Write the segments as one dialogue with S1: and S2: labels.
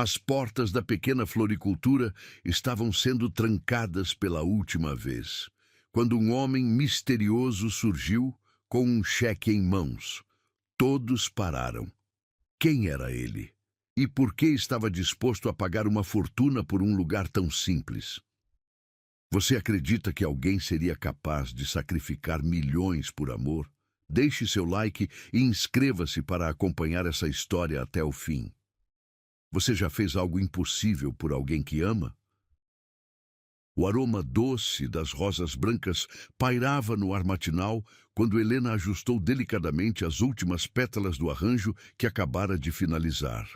S1: As portas da pequena floricultura estavam sendo trancadas pela última vez, quando um homem misterioso surgiu com um cheque em mãos. Todos pararam. Quem era ele? E por que estava disposto a pagar uma fortuna por um lugar tão simples? Você acredita que alguém seria capaz de sacrificar milhões por amor? Deixe seu like e inscreva-se para acompanhar essa história até o fim. Você já fez algo impossível por alguém que ama? O aroma doce das rosas brancas pairava no ar matinal quando Helena ajustou delicadamente as últimas pétalas do arranjo que acabara de finalizar.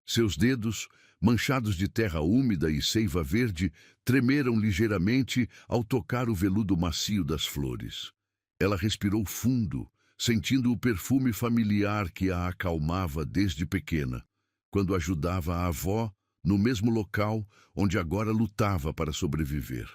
S1: Seus dedos, manchados de terra úmida e seiva verde, tremeram ligeiramente ao tocar o veludo macio das flores. Ela respirou fundo, sentindo o perfume familiar que a acalmava desde pequena, quando ajudava a avó no mesmo local onde agora lutava para sobreviver.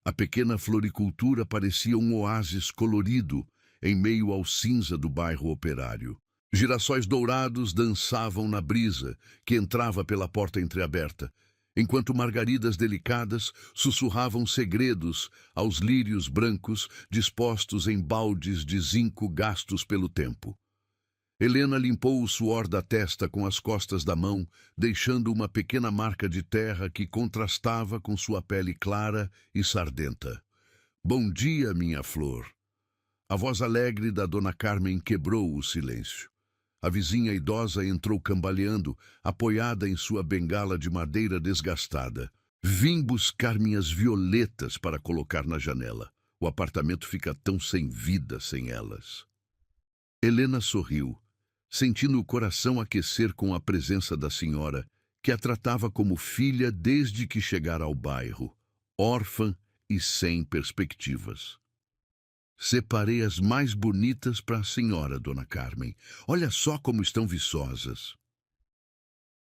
S1: A pequena floricultura parecia um oásis colorido em meio ao cinza do bairro operário. Girassóis dourados dançavam na brisa que entrava pela porta entreaberta, enquanto margaridas delicadas sussurravam segredos aos lírios brancos dispostos em baldes de zinco gastos pelo tempo. Helena limpou o suor da testa com as costas da mão, deixando uma pequena marca de terra que contrastava com sua pele clara e sardenta. "Bom dia, minha flor." A voz alegre da dona Carmen quebrou o silêncio. A vizinha idosa entrou cambaleando, apoiada em sua bengala de madeira desgastada. "Vim buscar minhas violetas para colocar na janela. O apartamento fica tão sem vida sem elas." Helena sorriu, sentindo o coração aquecer com a presença da senhora, que a tratava como filha desde que chegara ao bairro, órfã e sem perspectivas. "Separei as mais bonitas para a senhora, dona Carmen. Olha só como estão viçosas."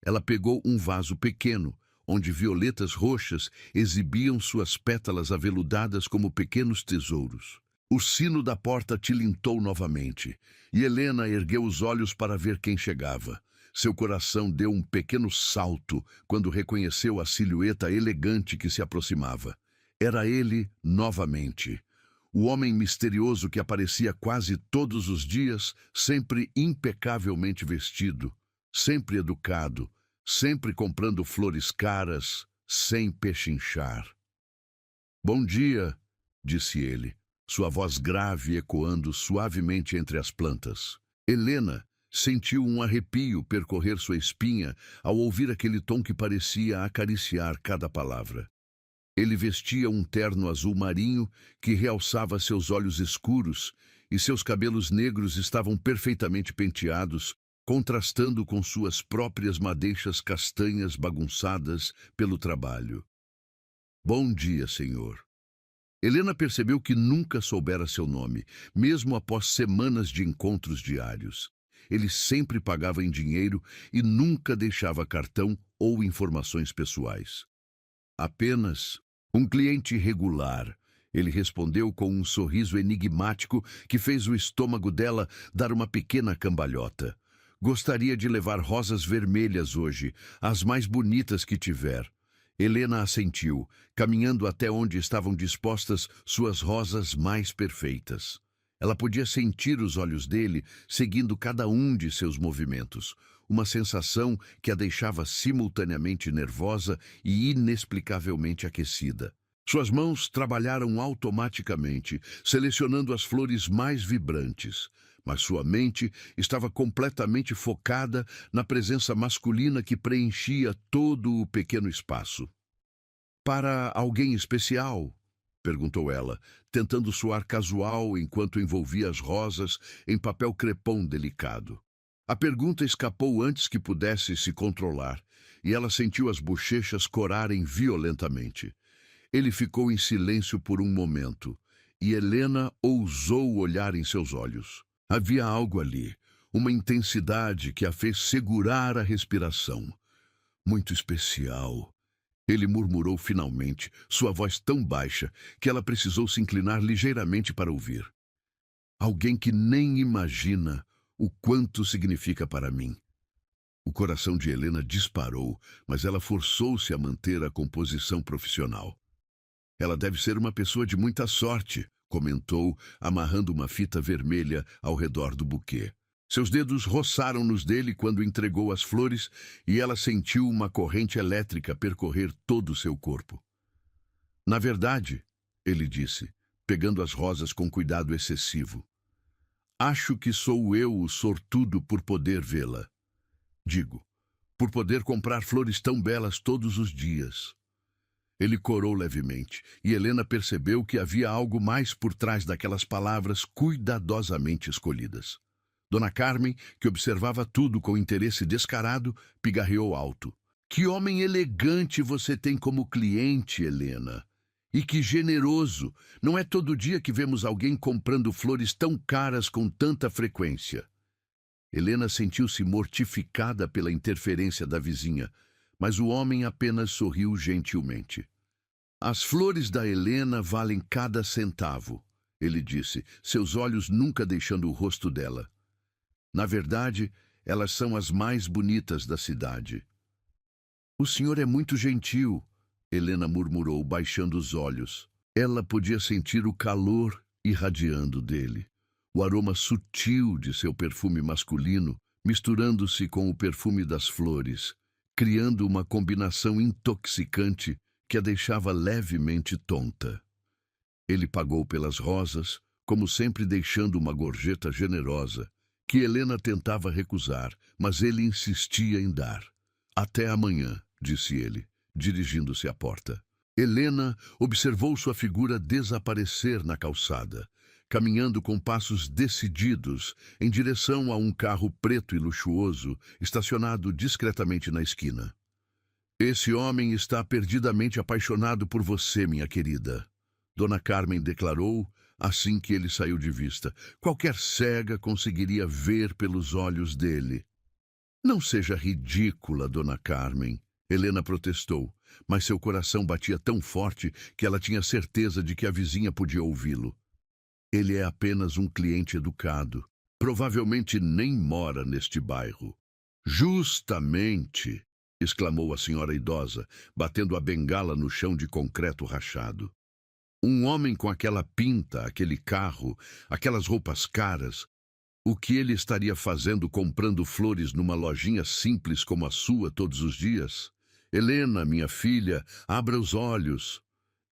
S1: Ela pegou um vaso pequeno, onde violetas roxas exibiam suas pétalas aveludadas como pequenos tesouros. O sino da porta tilintou novamente, e Helena ergueu os olhos para ver quem chegava. Seu coração deu um pequeno salto quando reconheceu a silhueta elegante que se aproximava. Era ele novamente. O homem misterioso que aparecia quase todos os dias, sempre impecavelmente vestido, sempre educado, sempre comprando flores caras, sem pechinchar. "Bom dia", disse ele, sua voz grave ecoando suavemente entre as plantas. Helena sentiu um arrepio percorrer sua espinha ao ouvir aquele tom que parecia acariciar cada palavra. Ele vestia um terno azul marinho que realçava seus olhos escuros, e seus cabelos negros estavam perfeitamente penteados, contrastando com suas próprias madeixas castanhas bagunçadas pelo trabalho. "Bom dia, senhor." Helena percebeu que nunca soubera seu nome, mesmo após semanas de encontros diários. Ele sempre pagava em dinheiro e nunca deixava cartão ou informações pessoais. "Apenas um cliente regular", ele respondeu com um sorriso enigmático que fez o estômago dela dar uma pequena cambalhota. "Gostaria de levar rosas vermelhas hoje, as mais bonitas que tiver." Helena assentiu, caminhando até onde estavam dispostas suas rosas mais perfeitas. Ela podia sentir os olhos dele seguindo cada um de seus movimentos, uma sensação que a deixava simultaneamente nervosa e inexplicavelmente aquecida. Suas mãos trabalharam automaticamente, selecionando as flores mais vibrantes, mas sua mente estava completamente focada na presença masculina que preenchia todo o pequeno espaço. "Para alguém especial?" perguntou ela, tentando soar casual enquanto envolvia as rosas em papel crepom delicado. A pergunta escapou antes que pudesse se controlar, e ela sentiu as bochechas corarem violentamente. Ele ficou em silêncio por um momento, e Helena ousou olhar em seus olhos. Havia algo ali, uma intensidade que a fez segurar a respiração. "Muito especial", ele murmurou finalmente, sua voz tão baixa que ela precisou se inclinar ligeiramente para ouvir. "Alguém que nem imagina o quanto significa para mim." O coração de Helena disparou, mas ela forçou-se a manter a composição profissional. Ela deve ser uma pessoa de muita sorte, comentou, amarrando uma fita vermelha ao redor do buquê. Seus dedos roçaram nos dele quando entregou as flores e ela sentiu uma corrente elétrica percorrer todo o seu corpo. Na verdade, ele disse, pegando as rosas com cuidado excessivo, acho que sou eu o sortudo por poder vê-la. Digo, por poder comprar flores tão belas todos os dias. Ele corou levemente, e Helena percebeu que havia algo mais por trás daquelas palavras cuidadosamente escolhidas. Dona Carmen, que observava tudo com interesse descarado, pigarreou alto. Que homem elegante você tem como cliente, Helena. E que generoso! Não é todo dia que vemos alguém comprando flores tão caras com tanta frequência. Helena sentiu-se mortificada pela interferência da vizinha, mas o homem apenas sorriu gentilmente. As flores da Helena valem cada centavo, ele disse, seus olhos nunca deixando o rosto dela. Na verdade, elas são as mais bonitas da cidade. O senhor é muito gentil, Helena murmurou, baixando os olhos. Ela podia sentir o calor irradiando dele, o aroma sutil de seu perfume masculino, misturando-se com o perfume das flores, criando uma combinação intoxicante que a deixava levemente tonta. Ele pagou pelas rosas, como sempre deixando uma gorjeta generosa, que Helena tentava recusar, mas ele insistia em dar. Até amanhã, disse ele, dirigindo-se à porta. Helena observou sua figura desaparecer na calçada, caminhando com passos decididos em direção a um carro preto e luxuoso estacionado discretamente na esquina. Esse homem está perdidamente apaixonado por você, minha querida, Dona Carmen declarou assim que ele saiu de vista. Qualquer cega conseguiria ver pelos olhos dele. Não seja ridícula, Dona Carmen, Helena protestou, mas seu coração batia tão forte que ela tinha certeza de que a vizinha podia ouvi-lo. Ele é apenas um cliente educado. Provavelmente nem mora neste bairro. Justamente, exclamou a senhora idosa, batendo a bengala no chão de concreto rachado. Um homem com aquela pinta, aquele carro, aquelas roupas caras, o que ele estaria fazendo comprando flores numa lojinha simples como a sua todos os dias? Helena, minha filha, abra os olhos.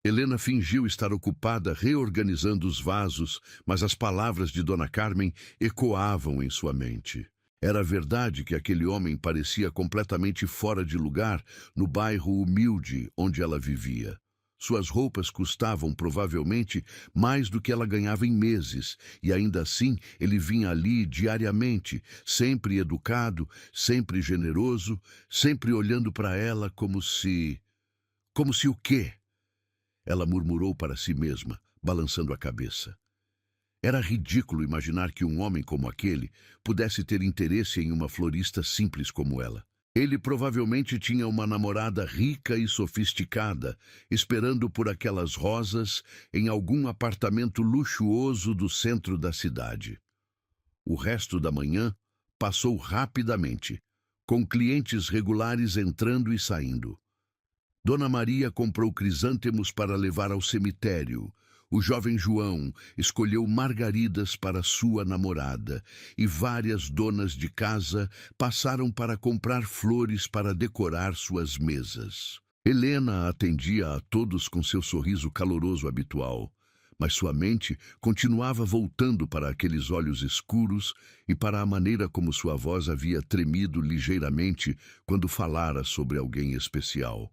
S1: Helena fingiu estar ocupada reorganizando os vasos, mas as palavras de Dona Carmen ecoavam em sua mente. Era verdade que aquele homem parecia completamente fora de lugar no bairro humilde onde ela vivia. Suas roupas custavam provavelmente mais do que ela ganhava em meses, e ainda assim ele vinha ali diariamente, sempre educado, sempre generoso, sempre olhando para ela como se... Como se o quê? Ela murmurou para si mesma, balançando a cabeça. Era ridículo imaginar que um homem como aquele pudesse ter interesse em uma florista simples como ela. Ele provavelmente tinha uma namorada rica e sofisticada, esperando por aquelas rosas em algum apartamento luxuoso do centro da cidade. O resto da manhã passou rapidamente, com clientes regulares entrando e saindo. Dona Maria comprou crisântemos para levar ao cemitério. O jovem João escolheu margaridas para sua namorada e várias donas de casa passaram para comprar flores para decorar suas mesas. Helena atendia a todos com seu sorriso caloroso habitual, mas sua mente continuava voltando para aqueles olhos escuros e para a maneira como sua voz havia tremido ligeiramente quando falara sobre alguém especial.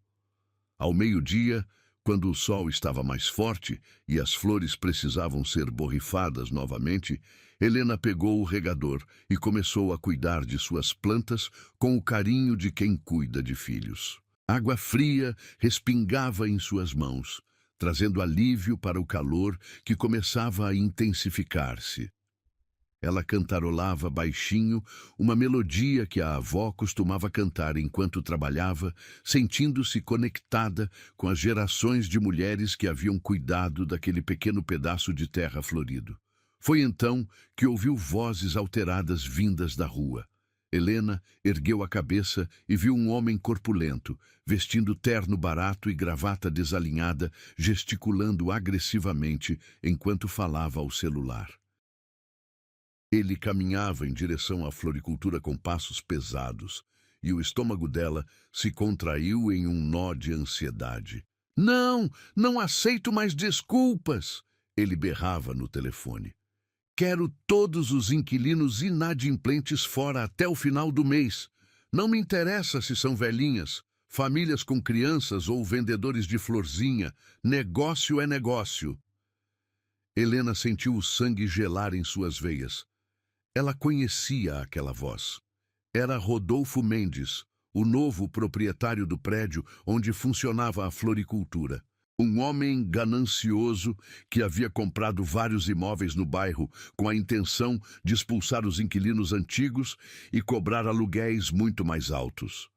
S1: Ao meio-dia, quando o sol estava mais forte e as flores precisavam ser borrifadas novamente, Helena pegou o regador e começou a cuidar de suas plantas com o carinho de quem cuida de filhos. Água fria respingava em suas mãos, trazendo alívio para o calor que começava a intensificar-se. Ela cantarolava baixinho uma melodia que a avó costumava cantar enquanto trabalhava, sentindo-se conectada com as gerações de mulheres que haviam cuidado daquele pequeno pedaço de terra florido. Foi então que ouviu vozes alteradas vindas da rua. Helena ergueu a cabeça e viu um homem corpulento, vestindo terno barato e gravata desalinhada, gesticulando agressivamente enquanto falava ao celular. Ele caminhava em direção à floricultura com passos pesados, e o estômago dela se contraiu em um nó de ansiedade. Não, não aceito mais desculpas! Ele berrava no telefone. Quero todos os inquilinos inadimplentes fora até o final do mês. Não me interessa se são velhinhas, famílias com crianças ou vendedores de florzinha. Negócio é negócio. Helena sentiu o sangue gelar em suas veias. Ela conhecia aquela voz. Era Rodolfo Mendes, o novo proprietário do prédio onde funcionava a floricultura. Um homem ganancioso que havia comprado vários imóveis no bairro com a intenção de expulsar os inquilinos antigos e cobrar aluguéis muito mais altos.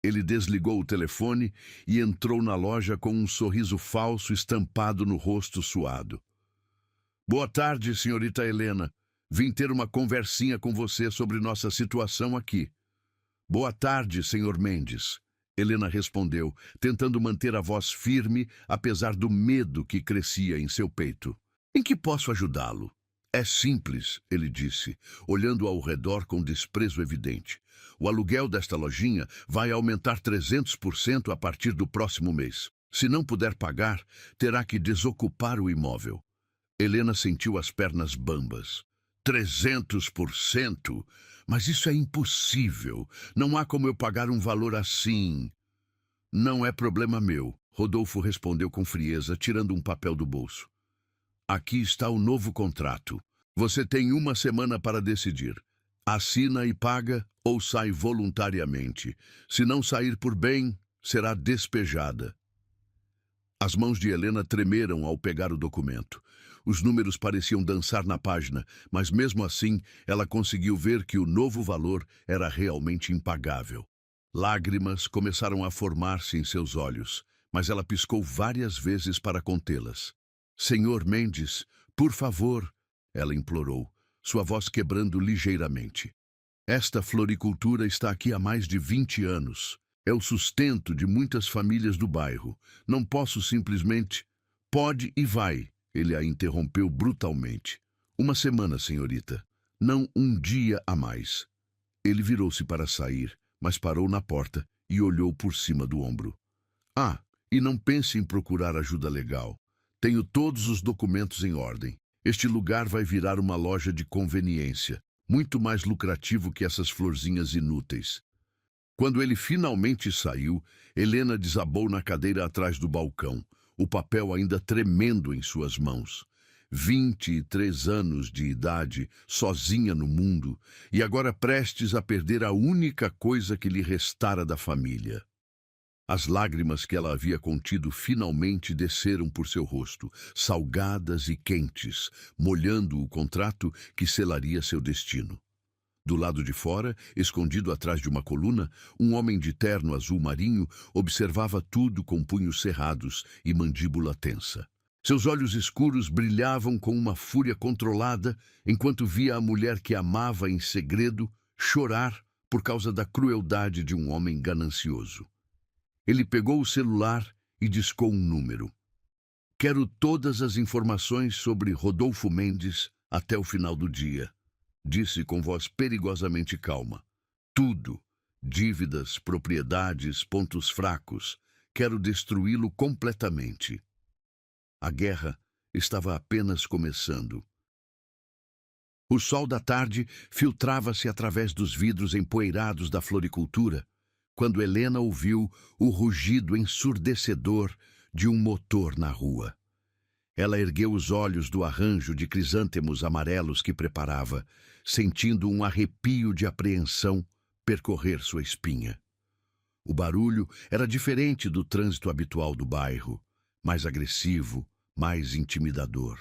S1: Ele desligou o telefone e entrou na loja com um sorriso falso estampado no rosto suado. Boa tarde, senhorita Helena. Vim ter uma conversinha com você sobre nossa situação aqui. Boa tarde, senhor Mendes. Helena respondeu, tentando manter a voz firme, apesar do medo que crescia em seu peito. Em que posso ajudá-lo? É simples, ele disse, olhando ao redor com desprezo evidente. O aluguel desta lojinha vai aumentar 300% a partir do próximo mês. Se não puder pagar, terá que desocupar o imóvel. Helena sentiu as pernas bambas. 300%? Mas isso é impossível. Não há como eu pagar um valor assim. Não é problema meu, Rodolfo respondeu com frieza, tirando um papel do bolso. Aqui está o novo contrato. Você tem uma semana para decidir. Assina e paga ou sai voluntariamente. Se não sair por bem, será despejada. As mãos de Helena tremeram ao pegar o documento. Os números pareciam dançar na página, mas mesmo assim ela conseguiu ver que o novo valor era realmente impagável. Lágrimas começaram a formar-se em seus olhos, mas ela piscou várias vezes para contê-las. Senhor Mendes, por favor, ela implorou, sua voz quebrando ligeiramente. Esta floricultura está aqui há mais de 20 anos. É o sustento de muitas famílias do bairro. Não posso simplesmente... Pode e vai. Ele a interrompeu brutalmente. Uma semana, senhorita. Não um dia a mais. Ele virou-se para sair, mas parou na porta e olhou por cima do ombro. Ah, e não pense em procurar ajuda legal. Tenho todos os documentos em ordem. Este lugar vai virar uma loja de conveniência, muito mais lucrativo que essas florzinhas inúteis. Quando ele finalmente saiu, Helena desabou na cadeira atrás do balcão, o papel ainda tremendo em suas mãos. 23 anos de idade, sozinha no mundo, e agora prestes a perder a única coisa que lhe restara da família. As lágrimas que ela havia contido finalmente desceram por seu rosto, salgadas e quentes, molhando o contrato que selaria seu destino. Do lado de fora, escondido atrás de uma coluna, um homem de terno azul marinho observava tudo com punhos cerrados e mandíbula tensa. Seus olhos escuros brilhavam com uma fúria controlada enquanto via a mulher que amava em segredo chorar por causa da crueldade de um homem ganancioso. Ele pegou o celular e discou um número. Quero todas as informações sobre Rodolfo Mendes até o final do dia, disse com voz perigosamente calma. Tudo. Dívidas, propriedades, pontos fracos. Quero destruí-lo completamente. A guerra estava apenas começando. O sol da tarde filtrava-se através dos vidros empoeirados da floricultura, quando Helena ouviu o rugido ensurdecedor de um motor na rua. Ela ergueu os olhos do arranjo de crisântemos amarelos que preparava, sentindo um arrepio de apreensão percorrer sua espinha. O barulho era diferente do trânsito habitual do bairro, mais agressivo, mais intimidador.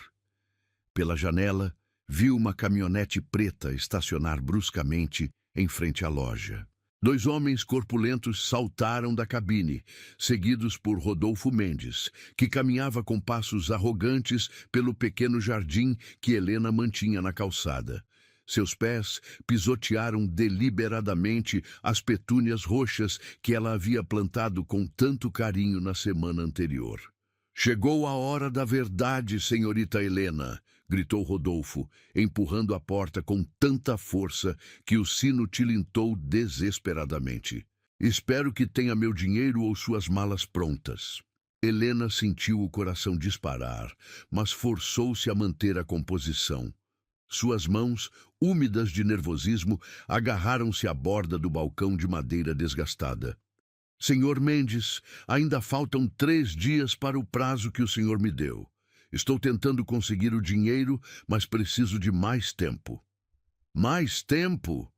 S1: Pela janela, viu uma caminhonete preta estacionar bruscamente em frente à loja. 2 homens corpulentos saltaram da cabine, seguidos por Rodolfo Mendes, que caminhava com passos arrogantes pelo pequeno jardim que Helena mantinha na calçada. Seus pés pisotearam deliberadamente as petúnias roxas que ela havia plantado com tanto carinho na semana anterior. Chegou a hora da verdade, senhorita Helena, gritou Rodolfo, empurrando a porta com tanta força que o sino tilintou desesperadamente. Espero que tenha meu dinheiro ou suas malas prontas. Helena sentiu o coração disparar, mas forçou-se a manter a composição. Suas mãos, úmidas de nervosismo, agarraram-se à borda do balcão de madeira desgastada. Senhor Mendes, ainda faltam 3 dias para o prazo que o senhor me deu. Estou tentando conseguir o dinheiro, mas preciso de mais tempo. Mais tempo?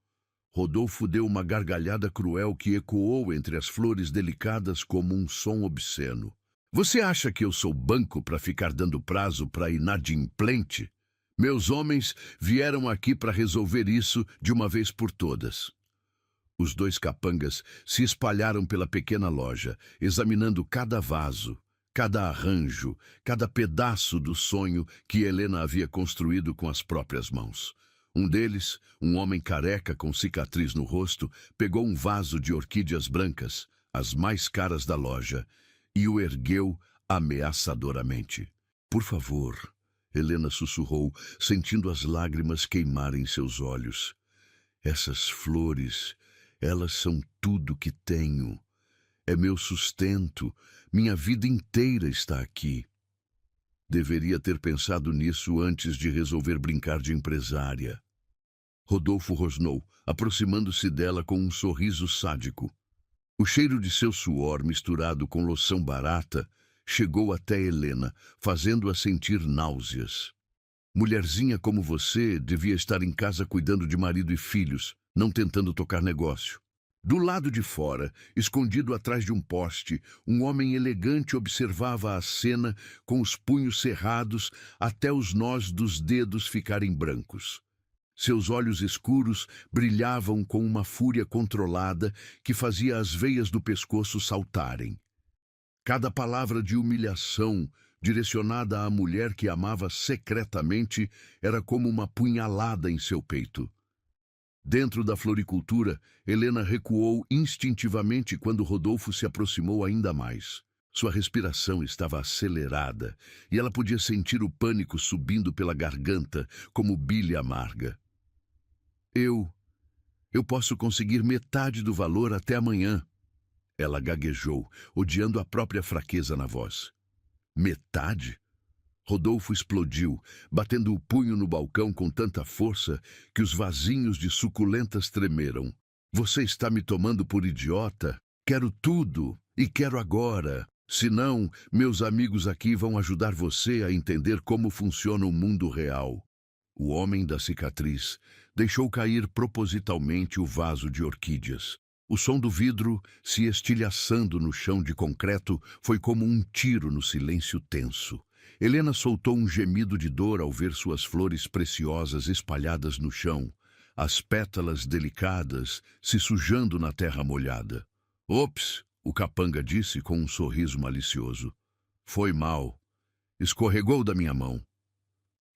S1: Rodolfo deu uma gargalhada cruel que ecoou entre as flores delicadas como um som obsceno. Você acha que eu sou banco para ficar dando prazo para inadimplente? Meus homens vieram aqui para resolver isso de uma vez por todas. Os 2 capangas se espalharam pela pequena loja, examinando cada vaso, cada arranjo, cada pedaço do sonho que Helena havia construído com as próprias mãos. Um deles, um homem careca com cicatriz no rosto, pegou um vaso de orquídeas brancas, as mais caras da loja, e o ergueu ameaçadoramente. Por favor, Helena sussurrou, sentindo as lágrimas queimarem seus olhos. Essas flores, elas são tudo que tenho. É meu sustento, minha vida inteira está aqui. Deveria ter pensado nisso antes de resolver brincar de empresária. Rodolfo rosnou, aproximando-se dela com um sorriso sádico. O cheiro de seu suor, misturado com loção barata, chegou até Helena, fazendo-a sentir náuseas. Mulherzinha como você devia estar em casa cuidando de marido e filhos, não tentando tocar negócio. Do lado de fora, escondido atrás de um poste, um homem elegante observava a cena com os punhos cerrados até os nós dos dedos ficarem brancos. Seus olhos escuros brilhavam com uma fúria controlada que fazia as veias do pescoço saltarem. Cada palavra de humilhação, direcionada à mulher que amava secretamente, era como uma punhalada em seu peito. Dentro da floricultura, Helena recuou instintivamente quando Rodolfo se aproximou ainda mais. Sua respiração estava acelerada e ela podia sentir o pânico subindo pela garganta como bile amarga. Eu posso conseguir metade do valor até amanhã. Ela gaguejou, odiando a própria fraqueza na voz. Metade? Rodolfo explodiu, batendo o punho no balcão com tanta força que os vasinhos de suculentas tremeram. Você está me tomando por idiota? Quero tudo, e quero agora. Senão, meus amigos aqui vão ajudar você a entender como funciona o mundo real. O homem da cicatriz deixou cair propositalmente o vaso de orquídeas. O som do vidro se estilhaçando no chão de concreto foi como um tiro no silêncio tenso. Helena soltou um gemido de dor ao ver suas flores preciosas espalhadas no chão, as pétalas delicadas se sujando na terra molhada. Ops, o capanga disse com um sorriso malicioso. Foi mal. Escorregou da minha mão.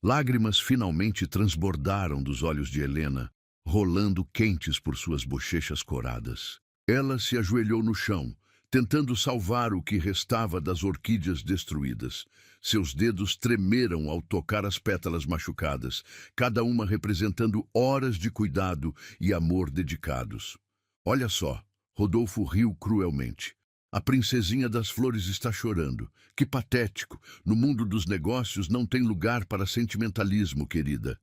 S1: Lágrimas finalmente transbordaram dos olhos de Helena, rolando quentes por suas bochechas coradas. Ela se ajoelhou no chão, tentando salvar o que restava das orquídeas destruídas. Seus dedos tremeram ao tocar as pétalas machucadas, cada uma representando horas de cuidado e amor dedicados. Olha só, Rodolfo riu cruelmente. A princesinha das flores está chorando. Que patético! No mundo dos negócios não tem lugar para sentimentalismo, querida.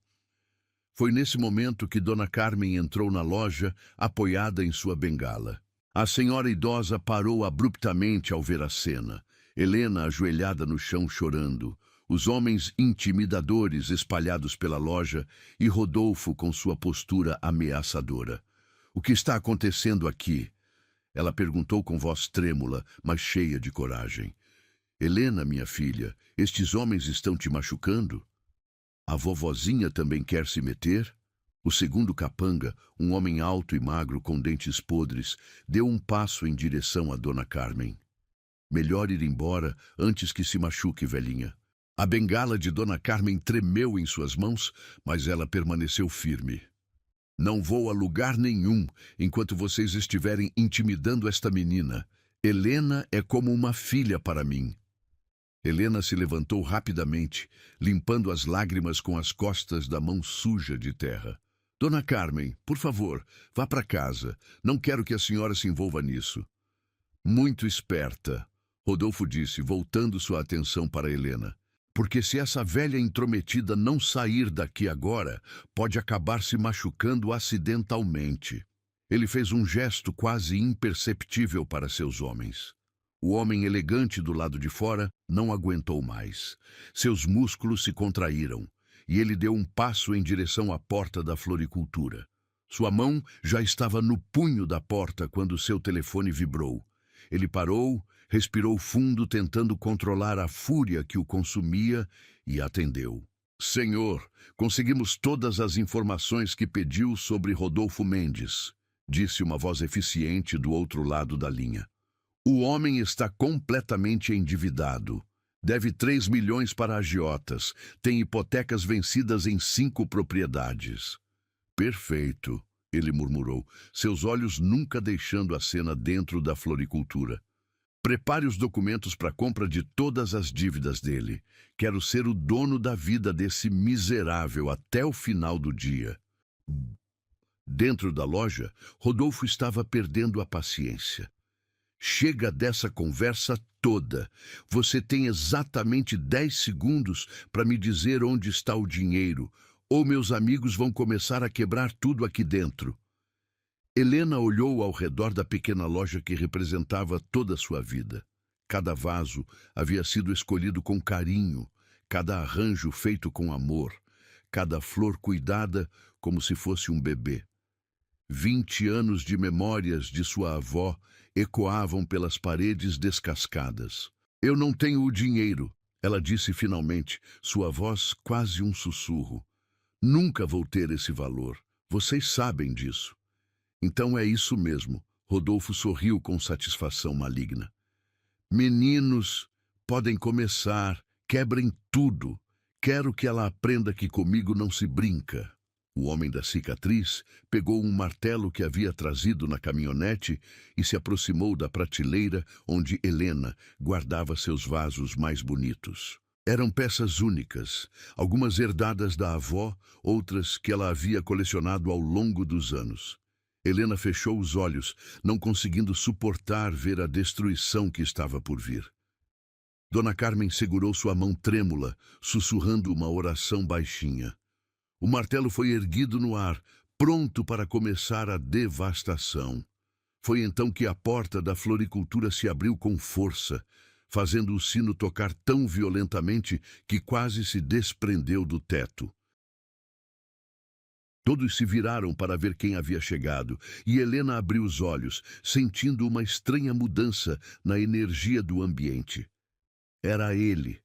S1: Foi nesse momento que Dona Carmen entrou na loja, apoiada em sua bengala. A senhora idosa parou abruptamente ao ver a cena. Helena ajoelhada no chão chorando, os homens intimidadores espalhados pela loja e Rodolfo com sua postura ameaçadora. O que está acontecendo aqui? Ela perguntou com voz trêmula, mas cheia de coragem. Helena, minha filha, estes homens estão te machucando? A vovozinha também quer se meter? O segundo capanga, um homem alto e magro com dentes podres, deu um passo em direção a Dona Carmen. Melhor ir embora antes que se machuque, velhinha. A bengala de Dona Carmen tremeu em suas mãos, mas ela permaneceu firme. Não vou a lugar nenhum enquanto vocês estiverem intimidando esta menina. Helena é como uma filha para mim. Helena se levantou rapidamente, limpando as lágrimas com as costas da mão suja de terra. Dona Carmen, por favor, vá para casa. Não quero que a senhora se envolva nisso. Muito esperta, Rodolfo disse, voltando sua atenção para Helena. Porque se essa velha intrometida não sair daqui agora, pode acabar se machucando acidentalmente. Ele fez um gesto quase imperceptível para seus homens. O homem elegante do lado de fora não aguentou mais. Seus músculos se contraíram, e ele deu um passo em direção à porta da floricultura. Sua mão já estava no punho da porta quando seu telefone vibrou. Ele parou, respirou fundo, tentando controlar a fúria que o consumia, e atendeu. Senhor, conseguimos todas as informações que pediu sobre Rodolfo Mendes, disse uma voz eficiente do outro lado da linha. O homem está completamente endividado. Deve 3 milhões para agiotas. Tem hipotecas vencidas em 5 propriedades. Perfeito, ele murmurou, seus olhos nunca deixando a cena dentro da floricultura. Prepare os documentos para a compra de todas as dívidas dele. Quero ser o dono da vida desse miserável até o final do dia. Dentro da loja, Rodolfo estava perdendo a paciência. Chega dessa conversa toda. Você tem exatamente 10 segundos para me dizer onde está o dinheiro, ou meus amigos vão começar a quebrar tudo aqui dentro. Helena olhou ao redor da pequena loja que representava toda a sua vida. Cada vaso havia sido escolhido com carinho, cada arranjo feito com amor, cada flor cuidada como se fosse um bebê. 20 anos de memórias de sua avó ecoavam pelas paredes descascadas. Eu não tenho o dinheiro, ela disse finalmente, sua voz quase um sussurro. Nunca vou ter esse valor. Vocês sabem disso. Então é isso mesmo. Rodolfo sorriu com satisfação maligna. Meninos, podem começar. Quebrem tudo. Quero que ela aprenda que comigo não se brinca. O homem da cicatriz pegou um martelo que havia trazido na caminhonete e se aproximou da prateleira onde Helena guardava seus vasos mais bonitos. Eram peças únicas, algumas herdadas da avó, outras que ela havia colecionado ao longo dos anos. Helena fechou os olhos, não conseguindo suportar ver a destruição que estava por vir. Dona Carmen segurou sua mão trêmula, sussurrando uma oração baixinha. O martelo foi erguido no ar, pronto para começar a devastação. Foi então que a porta da floricultura se abriu com força, fazendo o sino tocar tão violentamente que quase se desprendeu do teto. Todos se viraram para ver quem havia chegado, e Helena abriu os olhos, sentindo uma estranha mudança na energia do ambiente. Era ele,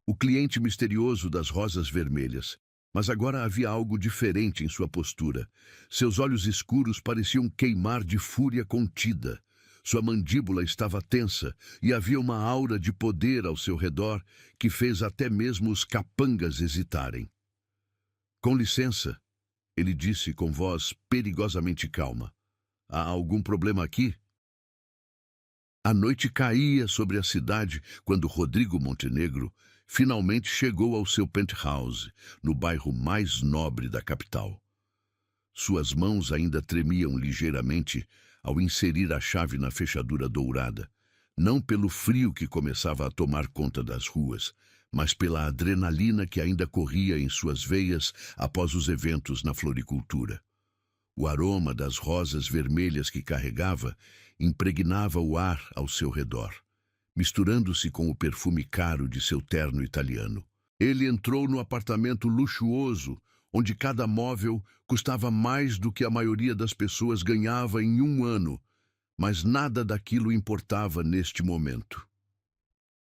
S1: o cliente misterioso das rosas vermelhas. Mas agora havia algo diferente em sua postura. Seus olhos escuros pareciam queimar de fúria contida. Sua mandíbula estava tensa e havia uma aura de poder ao seu redor que fez até mesmo os capangas hesitarem. Com licença, ele disse com voz perigosamente calma. Há algum problema aqui? A noite caía sobre a cidade quando Rodrigo Montenegro finalmente chegou ao seu penthouse, no bairro mais nobre da capital. Suas mãos ainda tremiam ligeiramente ao inserir a chave na fechadura dourada, não pelo frio que começava a tomar conta das ruas, mas pela adrenalina que ainda corria em suas veias após os eventos na floricultura. O aroma das rosas vermelhas que carregava impregnava o ar ao seu redor, misturando-se com o perfume caro de seu terno italiano. Ele entrou no apartamento luxuoso, onde cada móvel custava mais do que a maioria das pessoas ganhava em um ano, mas nada daquilo importava neste momento.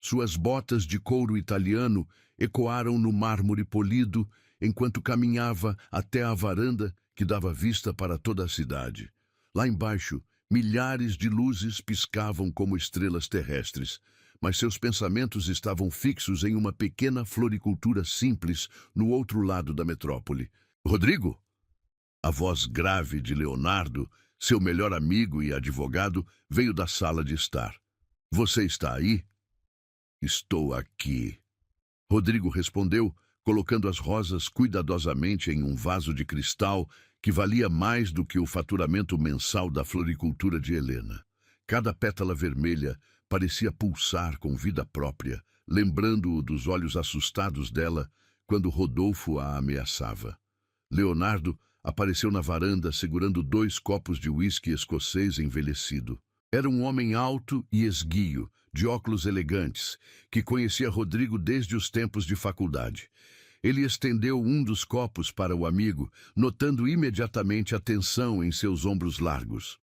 S1: Suas botas de couro italiano ecoaram no mármore polido enquanto caminhava até a varanda que dava vista para toda a cidade. Lá embaixo, milhares de luzes piscavam como estrelas terrestres, mas seus pensamentos estavam fixos em uma pequena floricultura simples no outro lado da metrópole. Rodrigo? A voz grave de Leonardo, seu melhor amigo e advogado, veio da sala de estar. Você está aí? Estou aqui. Rodrigo respondeu, colocando as rosas cuidadosamente em um vaso de cristal que valia mais do que o faturamento mensal da floricultura de Helena. Cada pétala vermelha parecia pulsar com vida própria, lembrando-o dos olhos assustados dela quando Rodolfo a ameaçava. Leonardo apareceu na varanda segurando 2 copos de uísque escocês envelhecido. Era um homem alto e esguio, de óculos elegantes, que conhecia Rodrigo desde os tempos de faculdade. Ele estendeu um dos copos para o amigo, notando imediatamente a tensão em seus ombros largos.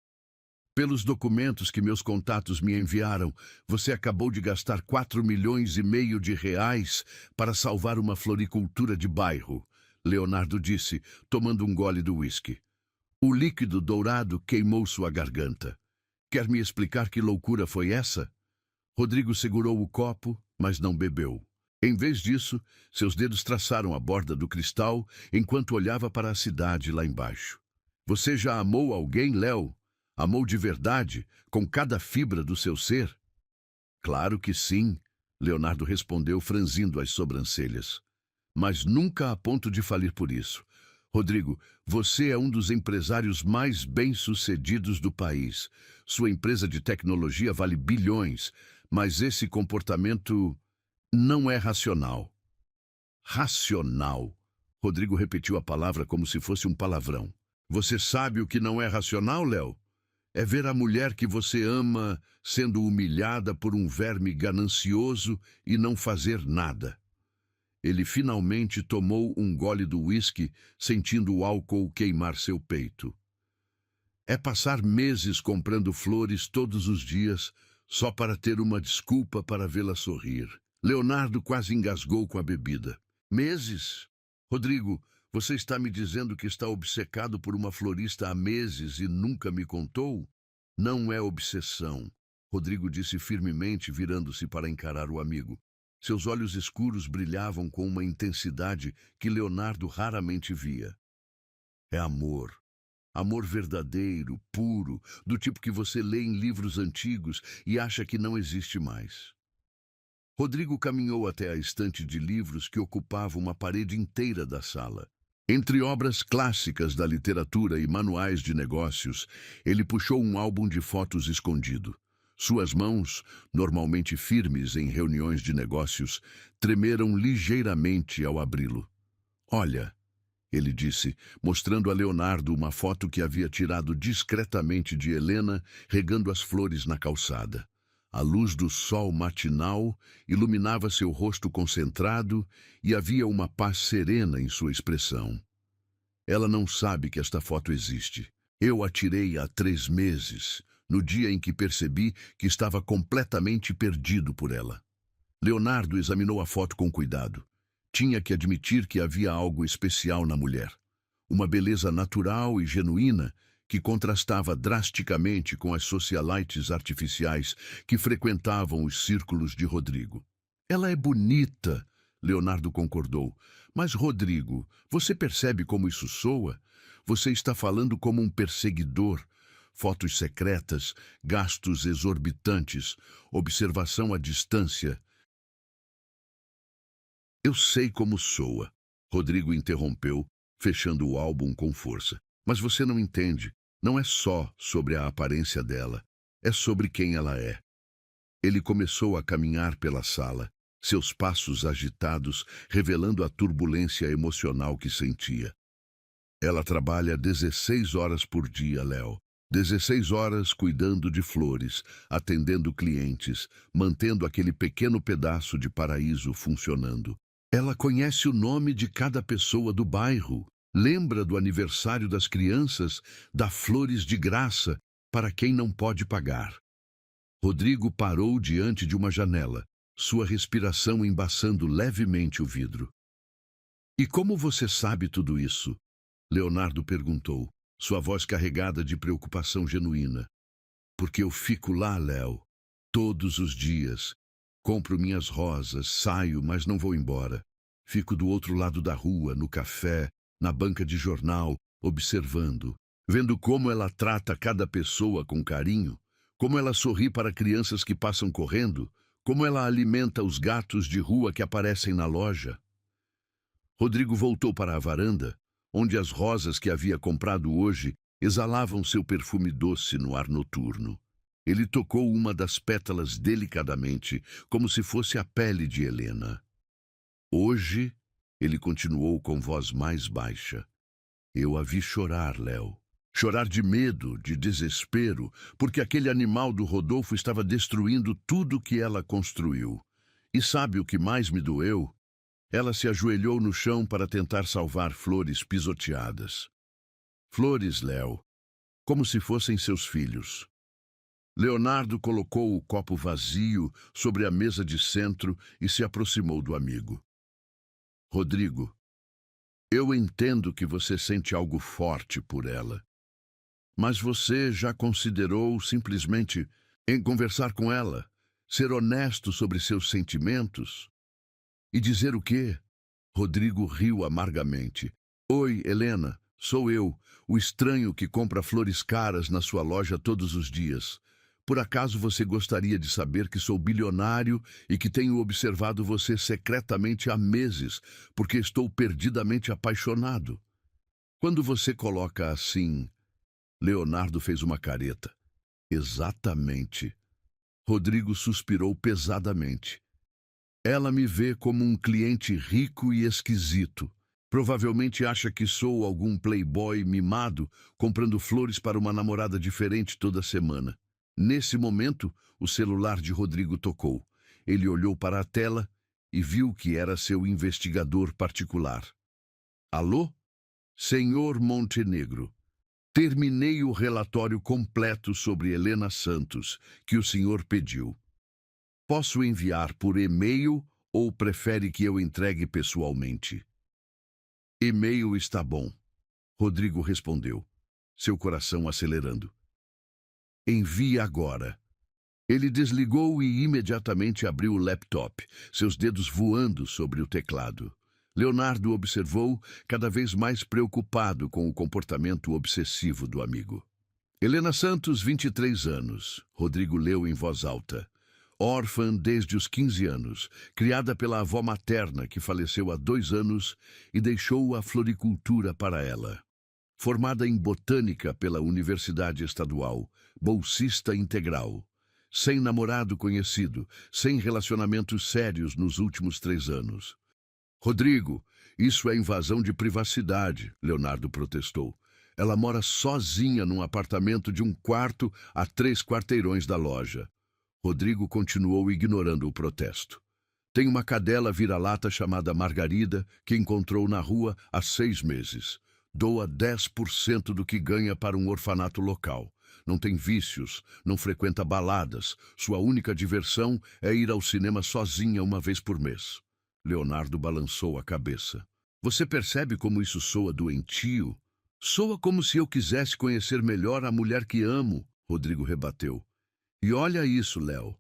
S1: Pelos documentos que meus contatos me enviaram, você acabou de gastar 4,5 milhões de reais para salvar uma floricultura de bairro, Leonardo disse, tomando um gole do uísque. O líquido dourado queimou sua garganta. Quer me explicar que loucura foi essa? Rodrigo segurou o copo, mas não bebeu. Em vez disso, seus dedos traçaram a borda do cristal enquanto olhava para a cidade lá embaixo. Você já amou alguém, Léo? Amou de verdade, com cada fibra do seu ser? Claro que sim, Leonardo respondeu, franzindo as sobrancelhas. Mas nunca a ponto de falir por isso. Rodrigo, você é um dos empresários mais bem-sucedidos do país. Sua empresa de tecnologia vale bilhões, mas esse comportamento não é racional. Racional. Rodrigo repetiu a palavra como se fosse um palavrão. Você sabe o que não é racional, Léo? É ver a mulher que você ama sendo humilhada por um verme ganancioso e não fazer nada. Ele finalmente tomou um gole do uísque, sentindo o álcool queimar seu peito. É passar meses comprando flores todos os dias, só para ter uma desculpa para vê-la sorrir. Leonardo quase engasgou com a bebida. Meses? Rodrigo, você está me dizendo que está obcecado por uma florista há meses e nunca me contou? Não é obsessão, Rodrigo disse firmemente, virando-se para encarar o amigo. Seus olhos escuros brilhavam com uma intensidade que Leonardo raramente via. É amor. Amor verdadeiro, puro, do tipo que você lê em livros antigos e acha que não existe mais. Rodrigo caminhou até a estante de livros que ocupava uma parede inteira da sala. Entre obras clássicas da literatura e manuais de negócios, ele puxou um álbum de fotos escondido. Suas mãos, normalmente firmes em reuniões de negócios, tremeram ligeiramente ao abri-lo. Olha, ele disse, mostrando a Leonardo uma foto que havia tirado discretamente de Helena, regando as flores na calçada. A luz do sol matinal iluminava seu rosto concentrado e havia uma paz serena em sua expressão. Ela não sabe que esta foto existe. Eu a tirei há 3 meses, no dia em que percebi que estava completamente perdido por ela. Leonardo examinou a foto com cuidado. Tinha que admitir que havia algo especial na mulher. Uma beleza natural e genuína que contrastava drasticamente com as socialites artificiais que frequentavam os círculos de Rodrigo. Ela é bonita, Leonardo concordou. Mas, Rodrigo, você percebe como isso soa? Você está falando como um perseguidor. Fotos secretas, gastos exorbitantes, observação à distância. Eu sei como soa, Rodrigo interrompeu, fechando o álbum com força. Mas você não entende. Não é só sobre a aparência dela, é sobre quem ela é. Ele começou a caminhar pela sala, seus passos agitados, revelando a turbulência emocional que sentia. Ela trabalha 16 horas por dia, Léo. 16 horas cuidando de flores, atendendo clientes, mantendo aquele pequeno pedaço de paraíso funcionando. Ela conhece o nome de cada pessoa do bairro. Lembra do aniversário das crianças, dá flores de graça para quem não pode pagar. Rodrigo parou diante de uma janela, sua respiração embaçando levemente o vidro. E como você sabe tudo isso? Leonardo perguntou, sua voz carregada de preocupação genuína. Porque eu fico lá, Léo, todos os dias, Compro minhas rosas, saio, mas não vou embora. Fico do outro lado da rua, no café, na banca de jornal, observando, vendo como ela trata cada pessoa com carinho, como ela sorri para crianças que passam correndo, como ela alimenta os gatos de rua que aparecem na loja. Rodrigo voltou para a varanda, onde as rosas que havia comprado hoje exalavam seu perfume doce no ar noturno. Ele tocou uma das pétalas delicadamente, como se fosse a pele de Helena. Hoje, ele continuou com voz mais baixa. Eu a vi chorar, Léo. Chorar de medo, de desespero, porque aquele animal do Rodolfo estava destruindo tudo que ela construiu. E sabe o que mais me doeu? Ela se ajoelhou no chão para tentar salvar flores pisoteadas. Flores, Léo, como se fossem seus filhos. Leonardo colocou o copo vazio sobre a mesa de centro e se aproximou do amigo. Rodrigo, eu entendo que você sente algo forte por ela. Mas você já considerou simplesmente em conversar com ela, ser honesto sobre seus sentimentos? E dizer o quê? Rodrigo riu amargamente. Oi, Helena, sou eu, o estranho que compra flores caras na sua loja todos os dias. Por acaso você gostaria de saber que sou bilionário e que tenho observado você secretamente há meses, porque estou perdidamente apaixonado? Quando você coloca assim... Leonardo fez uma careta. Exatamente. Rodrigo suspirou pesadamente. Ela me vê como um cliente rico e esquisito. Provavelmente acha que sou algum playboy mimado, comprando flores para uma namorada diferente toda semana. Nesse momento, o celular de Rodrigo tocou. Ele olhou para a tela e viu que era seu investigador particular. Alô? Senhor Montenegro. Terminei o relatório completo sobre Helena Santos, que o senhor pediu. Posso enviar por e-mail ou prefere que eu entregue pessoalmente? E-mail está bom, Rodrigo respondeu, seu coração acelerando. Envie agora. Ele desligou e imediatamente abriu o laptop, seus dedos voando sobre o teclado. Leonardo observou, cada vez mais preocupado com o comportamento obsessivo do amigo. Helena Santos, 23 anos. Rodrigo leu em voz alta. Órfã desde os 15 anos, criada pela avó materna que faleceu há 2 anos e deixou a floricultura para ela. Formada em botânica pela Universidade Estadual, bolsista integral. Sem namorado conhecido, sem relacionamentos sérios nos últimos 3 anos. Rodrigo, isso é invasão de privacidade, Leonardo protestou. Ela mora sozinha num apartamento de 1 quarto a 3 quarteirões da loja. Rodrigo continuou ignorando o protesto. Tem uma cadela vira-lata chamada Margarida que encontrou na rua há 6 meses. Doa 10% do que ganha para um orfanato local. Não tem vícios, não frequenta baladas. Sua única diversão é ir ao cinema sozinha uma vez por mês. Leonardo balançou a cabeça. Você percebe como isso soa doentio? Soa como se eu quisesse conhecer melhor a mulher que amo, Rodrigo rebateu. E olha isso, Léo.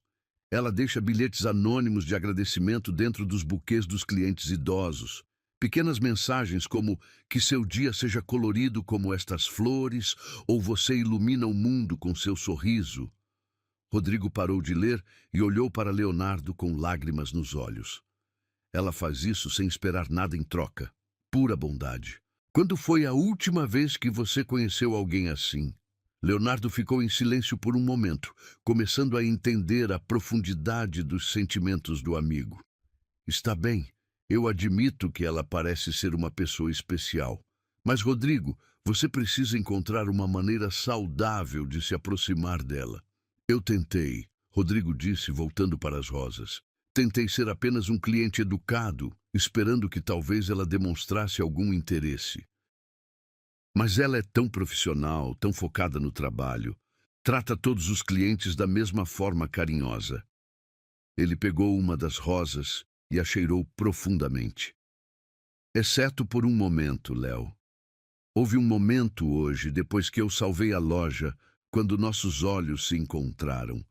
S1: Ela deixa bilhetes anônimos de agradecimento dentro dos buquês dos clientes idosos. Pequenas mensagens como que seu dia seja colorido como estas flores ou você ilumina o mundo com seu sorriso. Rodrigo parou de ler e olhou para Leonardo com lágrimas nos olhos. Ela faz isso sem esperar nada em troca. Pura bondade. Quando foi a última vez que você conheceu alguém assim? Leonardo ficou em silêncio por um momento, começando a entender a profundidade dos sentimentos do amigo. Está bem, eu admito que ela parece ser uma pessoa especial. Mas, Rodrigo, você precisa encontrar uma maneira saudável de se aproximar dela. Eu tentei, Rodrigo disse, voltando para as rosas. Tentei ser apenas um cliente educado, esperando que talvez ela demonstrasse algum interesse. Mas ela é tão profissional, tão focada no trabalho. Trata todos os clientes da mesma forma carinhosa. Ele pegou uma das rosas e a cheirou profundamente. Exceto por um momento, Léo. Houve um momento hoje, depois que eu salvei a loja, quando nossos olhos se encontraram.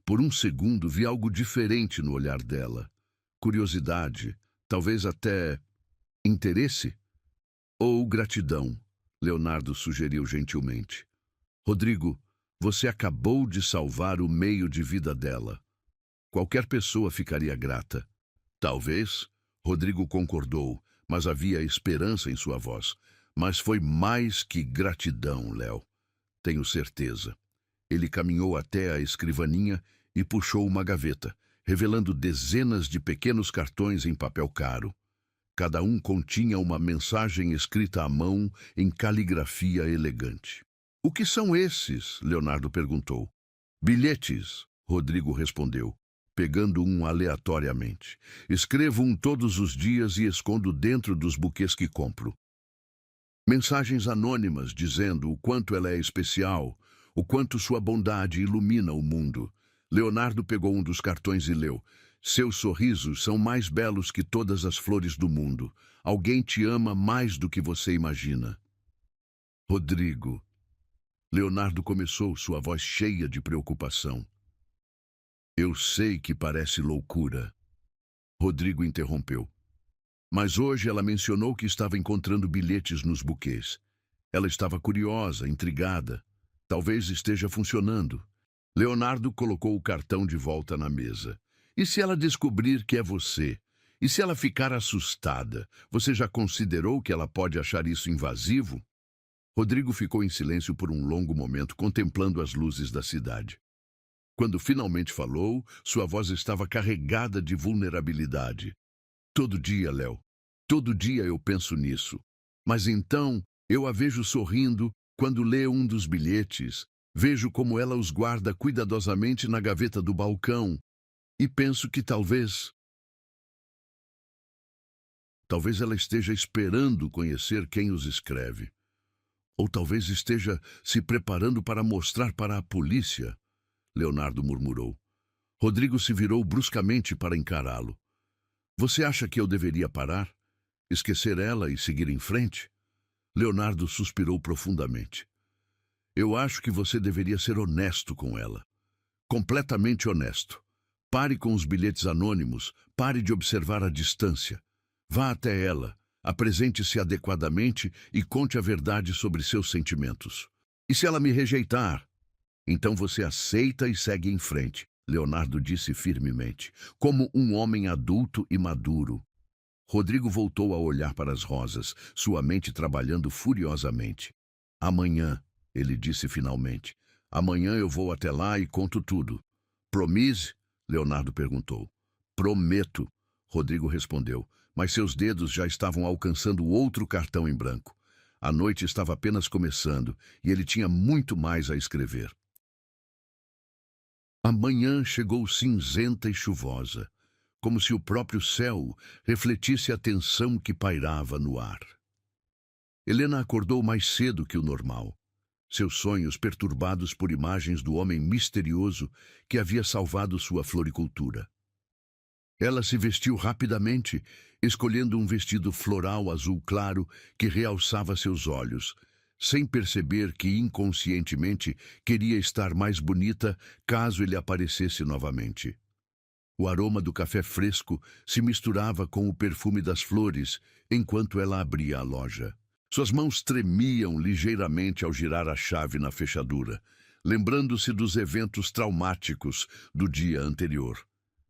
S1: Por um segundo vi algo diferente no olhar dela. Curiosidade, talvez até interesse? Ou gratidão, Leonardo sugeriu gentilmente. Rodrigo, você acabou de salvar o meio de vida dela. Qualquer pessoa ficaria grata. Talvez, Rodrigo concordou, mas havia esperança em sua voz. Mas foi mais que gratidão, Léo. Tenho certeza. Ele caminhou até a escrivaninha e puxou uma gaveta, revelando dezenas de pequenos cartões em papel caro. Cada um continha uma mensagem escrita à mão em caligrafia elegante. O que são esses? Leonardo perguntou. Bilhetes, Rodrigo respondeu, pegando um aleatoriamente. Escrevo um todos os dias e escondo dentro dos buquês que compro. Mensagens anônimas dizendo o quanto ela é especial, o quanto sua bondade ilumina o mundo. Leonardo pegou um dos cartões e leu. Seus sorrisos são mais belos que todas as flores do mundo. Alguém te ama mais do que você imagina. Rodrigo. Leonardo começou, sua voz cheia de preocupação. Eu sei que parece loucura. Rodrigo interrompeu. Mas hoje ela mencionou que estava encontrando bilhetes nos buquês. Ela estava curiosa, intrigada. Talvez esteja funcionando. Leonardo colocou o cartão de volta na mesa. E se ela descobrir que é você? E se ela ficar assustada? Você já considerou que ela pode achar isso invasivo? Rodrigo ficou em silêncio por um longo momento, contemplando as luzes da cidade. Quando finalmente falou, sua voz estava carregada de vulnerabilidade. Todo dia, Léo. Todo dia eu penso nisso. Mas então eu a vejo sorrindo quando lê um dos bilhetes. Vejo como ela os guarda cuidadosamente na gaveta do balcão. E penso que talvez ela esteja esperando conhecer quem os escreve. Ou talvez esteja se preparando para mostrar para a polícia, Leonardo murmurou. Rodrigo se virou bruscamente para encará-lo. Você acha que eu deveria parar? Esquecer ela e seguir em frente? Leonardo suspirou profundamente. Eu acho que você deveria ser honesto com ela. Completamente honesto. Pare com os bilhetes anônimos, pare de observar a distância. Vá até ela, apresente-se adequadamente e conte a verdade sobre seus sentimentos. E se ela me rejeitar? Então você aceita e segue em frente, Leonardo disse firmemente, como um homem adulto e maduro. Rodrigo voltou a olhar para as rosas, sua mente trabalhando furiosamente. Amanhã, ele disse finalmente, amanhã eu vou até lá e conto tudo. Promise? Leonardo perguntou. Prometo, Rodrigo respondeu, mas seus dedos já estavam alcançando outro cartão em branco. A noite estava apenas começando e ele tinha muito mais a escrever. A manhã chegou cinzenta e chuvosa, como se o próprio céu refletisse a tensão que pairava no ar. Helena acordou mais cedo que o normal, seus sonhos perturbados por imagens do homem misterioso que havia salvado sua floricultura. Ela se vestiu rapidamente, escolhendo um vestido floral azul claro que realçava seus olhos, sem perceber que inconscientemente queria estar mais bonita caso ele aparecesse novamente. O aroma do café fresco se misturava com o perfume das flores enquanto ela abria a loja. Suas mãos tremiam ligeiramente ao girar a chave na fechadura, lembrando-se dos eventos traumáticos do dia anterior.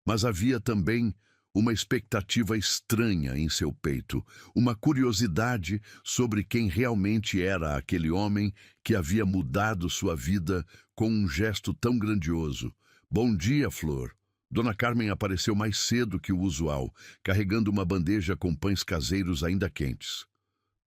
S1: Mas havia também uma expectativa estranha em seu peito, uma curiosidade sobre quem realmente era aquele homem que havia mudado sua vida com um gesto tão grandioso. Bom dia, Flor. Dona Carmen apareceu mais cedo que o usual, carregando uma bandeja com pães caseiros ainda quentes.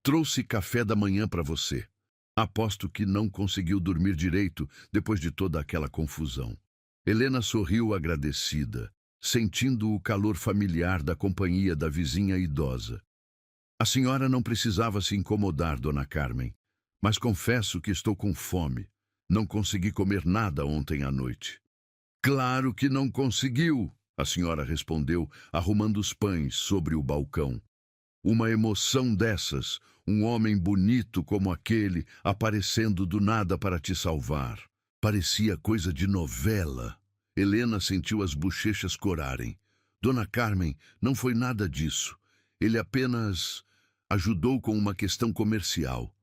S1: Trouxe café da manhã para você. Aposto que não conseguiu dormir direito depois de toda aquela confusão. Helena sorriu agradecida, sentindo o calor familiar da companhia da vizinha idosa. A senhora não precisava se incomodar, Dona Carmen, mas confesso que estou com fome. Não consegui comer nada ontem à noite. Claro que não conseguiu, a senhora respondeu, arrumando os pães sobre o balcão. Uma emoção dessas, um homem bonito como aquele aparecendo do nada para te salvar. Parecia coisa de novela. Helena sentiu as bochechas corarem. Dona Carmen, não foi nada disso. Ele apenas ajudou com uma questão comercial.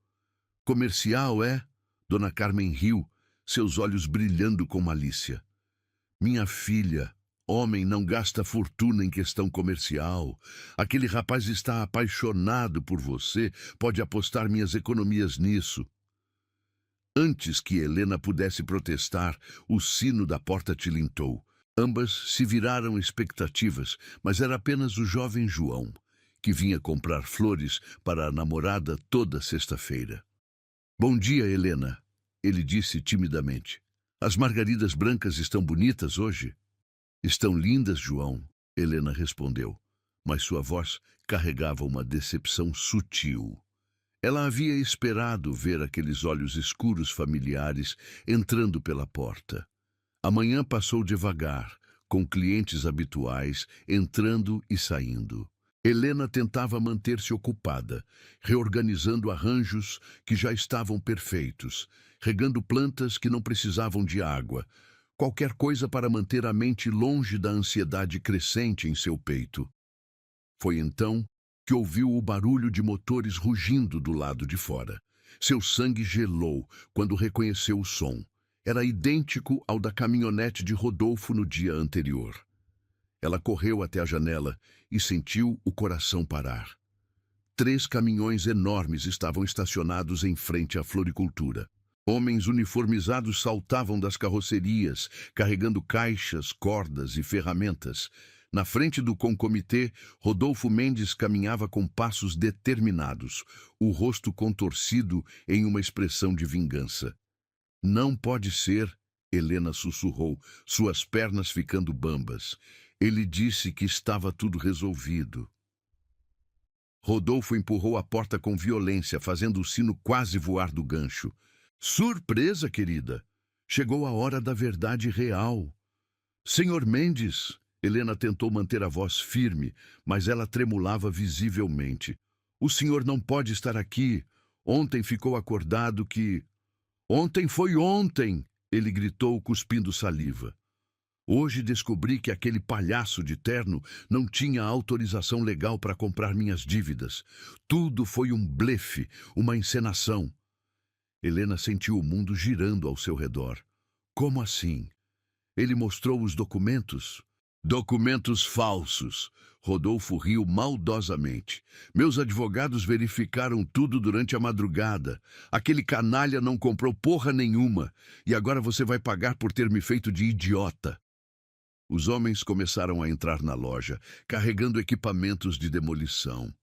S1: Comercial, é? Dona Carmen riu, seus olhos brilhando com malícia. Minha filha, homem não gasta fortuna em questão comercial. Aquele rapaz está apaixonado por você, pode apostar minhas economias nisso. Antes que Helena pudesse protestar, o sino da porta tilintou. Ambas se viraram expectativas, mas era apenas o jovem João, que vinha comprar flores para a namorada toda sexta-feira. Bom dia, Helena, ele disse timidamente. As margaridas brancas estão bonitas hoje? Estão lindas, João, Helena respondeu, mas sua voz carregava uma decepção sutil. Ela havia esperado ver aqueles olhos escuros familiares entrando pela porta. A manhã passou devagar, com clientes habituais entrando e saindo. Helena tentava manter-se ocupada, reorganizando arranjos que já estavam perfeitos, regando plantas que não precisavam de água, qualquer coisa para manter a mente longe da ansiedade crescente em seu peito. Foi então que ouviu o barulho de motores rugindo do lado de fora. Seu sangue gelou quando reconheceu o som. Era idêntico ao da caminhonete de Rodolfo no dia anterior. Ela correu até a janela e sentiu o coração parar. 3 caminhões enormes estavam estacionados em frente à floricultura. Homens uniformizados saltavam das carrocerias, carregando caixas, cordas e ferramentas. Na frente do concomitê, Rodolfo Mendes caminhava com passos determinados, o rosto contorcido em uma expressão de vingança. Não pode ser, Helena sussurrou, suas pernas ficando bambas. Ele disse que estava tudo resolvido. Rodolfo empurrou a porta com violência, fazendo o sino quase voar do gancho. Surpresa, querida! Chegou a hora da verdade real. Senhor Mendes, Helena tentou manter a voz firme, mas ela tremulava visivelmente. O senhor não pode estar aqui. Ontem ficou acordado que... Ontem foi ontem! Ele gritou, cuspindo saliva. Hoje descobri que aquele palhaço de terno não tinha autorização legal para comprar minhas dívidas. Tudo foi um blefe, uma encenação. Helena sentiu o mundo girando ao seu redor. Como assim? Ele mostrou os documentos? Documentos falsos. Rodolfo riu maldosamente. Meus advogados verificaram tudo durante a madrugada. Aquele canalha não comprou porra nenhuma. E agora você vai pagar por ter me feito de idiota. Os homens começaram a entrar na loja, carregando equipamentos de demolição.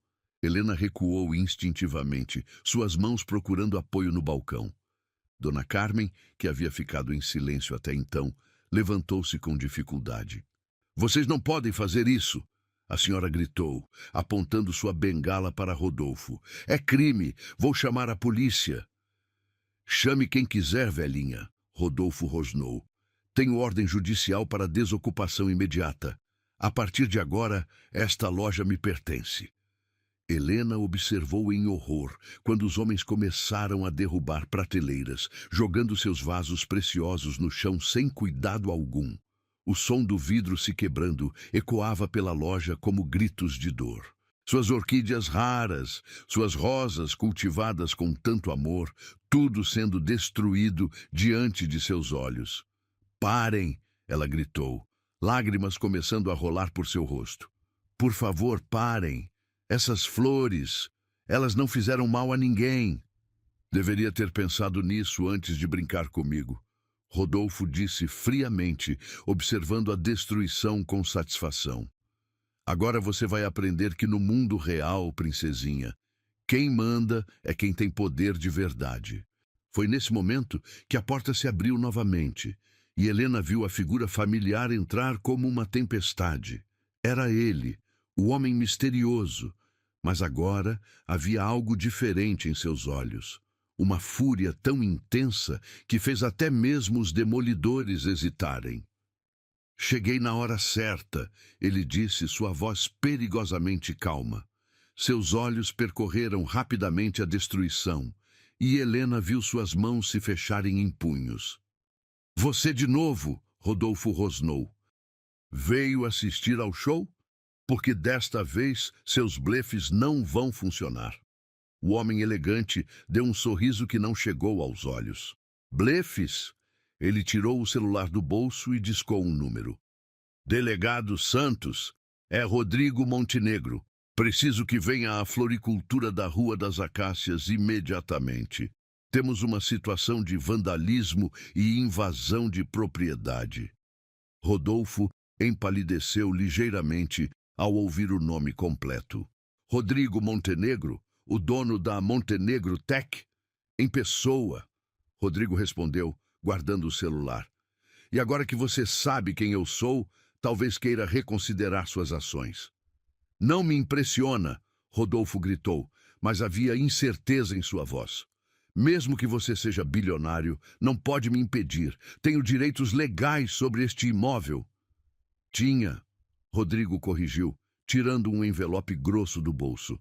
S1: Helena recuou instintivamente, suas mãos procurando apoio no balcão. Dona Carmen, que havia ficado em silêncio até então, levantou-se com dificuldade. Vocês não podem fazer isso! A senhora gritou, apontando sua bengala para Rodolfo. É crime! Vou chamar a polícia! Chame quem quiser, velhinha, Rodolfo rosnou. Tenho ordem judicial para desocupação imediata. A partir de agora, esta loja me pertence. Helena observou em horror quando os homens começaram a derrubar prateleiras, jogando seus vasos preciosos no chão sem cuidado algum. O som do vidro se quebrando ecoava pela loja como gritos de dor. Suas orquídeas raras, suas rosas cultivadas com tanto amor, tudo sendo destruído diante de seus olhos. Parem, ela gritou, lágrimas começando a rolar por seu rosto. Por favor, parem. Essas flores, elas não fizeram mal a ninguém. Deveria ter pensado nisso antes de brincar comigo. Rodolfo disse friamente, observando a destruição com satisfação. Agora você vai aprender que no mundo real, princesinha, quem manda é quem tem poder de verdade. Foi nesse momento que a porta se abriu novamente. E Helena viu a figura familiar entrar como uma tempestade. Era ele, o homem misterioso, mas agora havia algo diferente em seus olhos. Uma fúria tão intensa que fez até mesmo os demolidores hesitarem. Cheguei na hora certa, ele disse, sua voz perigosamente calma. Seus olhos percorreram rapidamente a destruição, e Helena viu suas mãos se fecharem em punhos. Você de novo, Rodolfo rosnou. Veio assistir ao show? Porque desta vez seus blefes não vão funcionar. O homem elegante deu um sorriso que não chegou aos olhos. Blefes? Ele tirou o celular do bolso e discou um número. Delegado Santos, é Rodrigo Montenegro. Preciso que venha à floricultura da Rua das Acácias imediatamente. Temos uma situação de vandalismo e invasão de propriedade. Rodolfo empalideceu ligeiramente ao ouvir o nome completo. Rodrigo Montenegro, o dono da Montenegro Tech? Em pessoa. Rodrigo respondeu, guardando o celular. E agora que você sabe quem eu sou, talvez queira reconsiderar suas ações. Não me impressiona, Rodolfo gritou, mas havia incerteza em sua voz. Mesmo que você seja bilionário, não pode me impedir. Tenho direitos legais sobre este imóvel. Tinha, Rodrigo corrigiu, tirando um envelope grosso do bolso.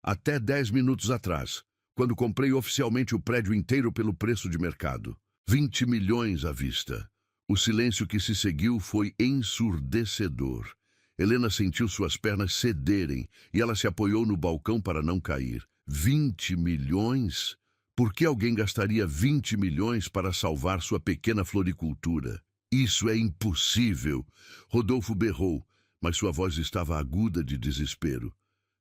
S1: Até 10 minutos atrás, quando comprei oficialmente o prédio inteiro pelo preço de mercado. 20 milhões à vista. O silêncio que se seguiu foi ensurdecedor. Helena sentiu suas pernas cederem e ela se apoiou no balcão para não cair. 20 milhões? Por que alguém gastaria 20 milhões para salvar sua pequena floricultura? Isso é impossível! Rodolfo berrou, mas sua voz estava aguda de desespero.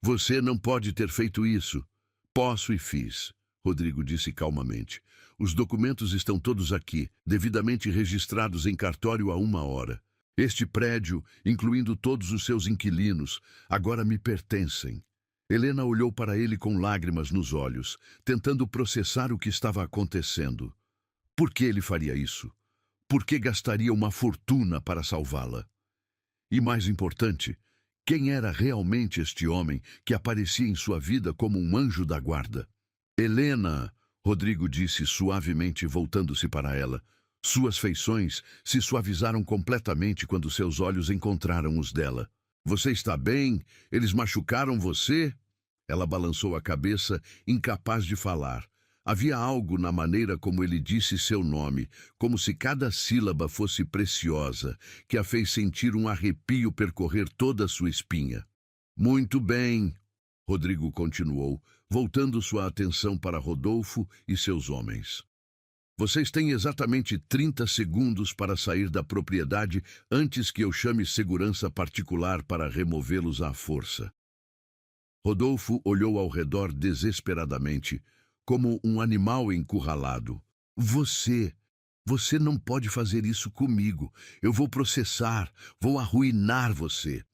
S1: Você não pode ter feito isso. Posso e fiz, Rodrigo disse calmamente. Os documentos estão todos aqui, devidamente registrados em cartório há 1 hora. Este prédio, incluindo todos os seus inquilinos, agora me pertencem. Helena olhou para ele com lágrimas nos olhos, tentando processar o que estava acontecendo. Por que ele faria isso? Por que gastaria uma fortuna para salvá-la? E mais importante, quem era realmente este homem que aparecia em sua vida como um anjo da guarda? Helena, Rodrigo disse suavemente, voltando-se para ela. Suas feições se suavizaram completamente quando seus olhos encontraram os dela. Você está bem? Eles machucaram você? Ela balançou a cabeça, incapaz de falar. Havia algo na maneira como ele disse seu nome, como se cada sílaba fosse preciosa, que a fez sentir um arrepio percorrer toda a sua espinha. Muito bem, Rodrigo continuou, voltando sua atenção para Rodolfo e seus homens. Vocês têm exatamente 30 segundos para sair da propriedade antes que eu chame segurança particular para removê-los à força. Rodolfo olhou ao redor desesperadamente, como um animal encurralado. Você não pode fazer isso comigo. Eu vou processar, vou arruinar você.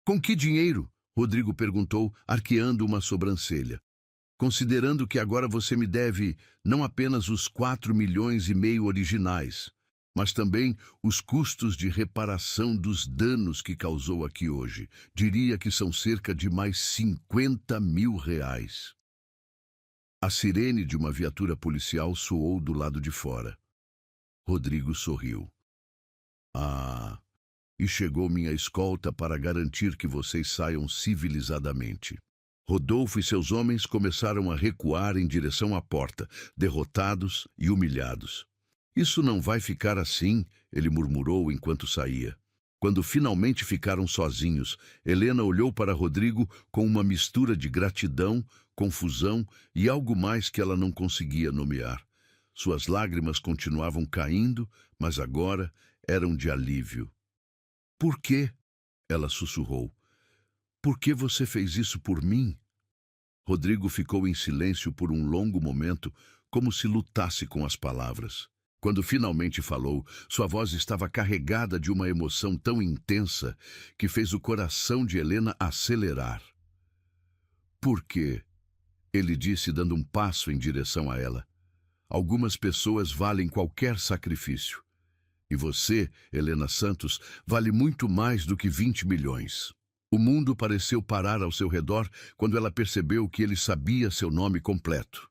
S1: Com que dinheiro? Rodrigo perguntou, arqueando uma sobrancelha. Considerando que agora você me deve não apenas os 4,5 milhões originais, mas também os custos de reparação dos danos que causou aqui hoje. Diria que são cerca de mais 50 mil reais. A sirene de uma viatura policial soou do lado de fora. Rodrigo sorriu. Ah, e chegou minha escolta para garantir que vocês saiam civilizadamente. Rodolfo e seus homens começaram a recuar em direção à porta, derrotados e humilhados. Isso não vai ficar assim, ele murmurou enquanto saía. Quando finalmente ficaram sozinhos, Helena olhou para Rodrigo com uma mistura de gratidão, confusão e algo mais que ela não conseguia nomear. Suas lágrimas continuavam caindo, mas agora eram de alívio. Por quê? Ela sussurrou. Por que você fez isso por mim? Rodrigo ficou em silêncio por um longo momento, como se lutasse com as palavras. Quando finalmente falou, sua voz estava carregada de uma emoção tão intensa que fez o coração de Helena acelerar. Por quê? Ele disse, dando um passo em direção a ela. Algumas pessoas valem qualquer sacrifício. E você, Helena Santos, vale muito mais do que 20 milhões. O mundo pareceu parar ao seu redor quando ela percebeu que ele sabia seu nome completo.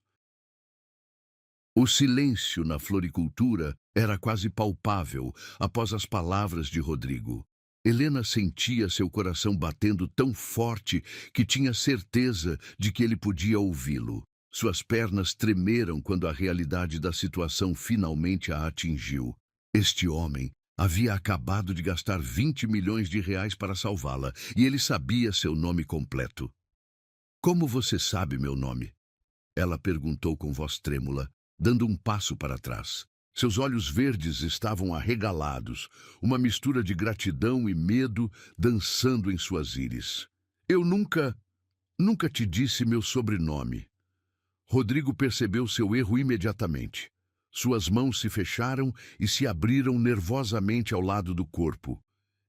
S1: O silêncio na floricultura era quase palpável após as palavras de Rodrigo. Helena sentia seu coração batendo tão forte que tinha certeza de que ele podia ouvi-lo. Suas pernas tremeram quando a realidade da situação finalmente a atingiu. Este homem Havia acabado de gastar 20 milhões de reais para salvá-la, e ele sabia seu nome completo. Como você sabe meu nome? Ela perguntou com voz trêmula, dando um passo para trás. Seus olhos verdes estavam arregalados, uma mistura de gratidão e medo dançando em suas íris. Eu nunca te disse meu sobrenome. Rodrigo percebeu seu erro imediatamente. Suas mãos se fecharam e se abriram nervosamente ao lado do corpo,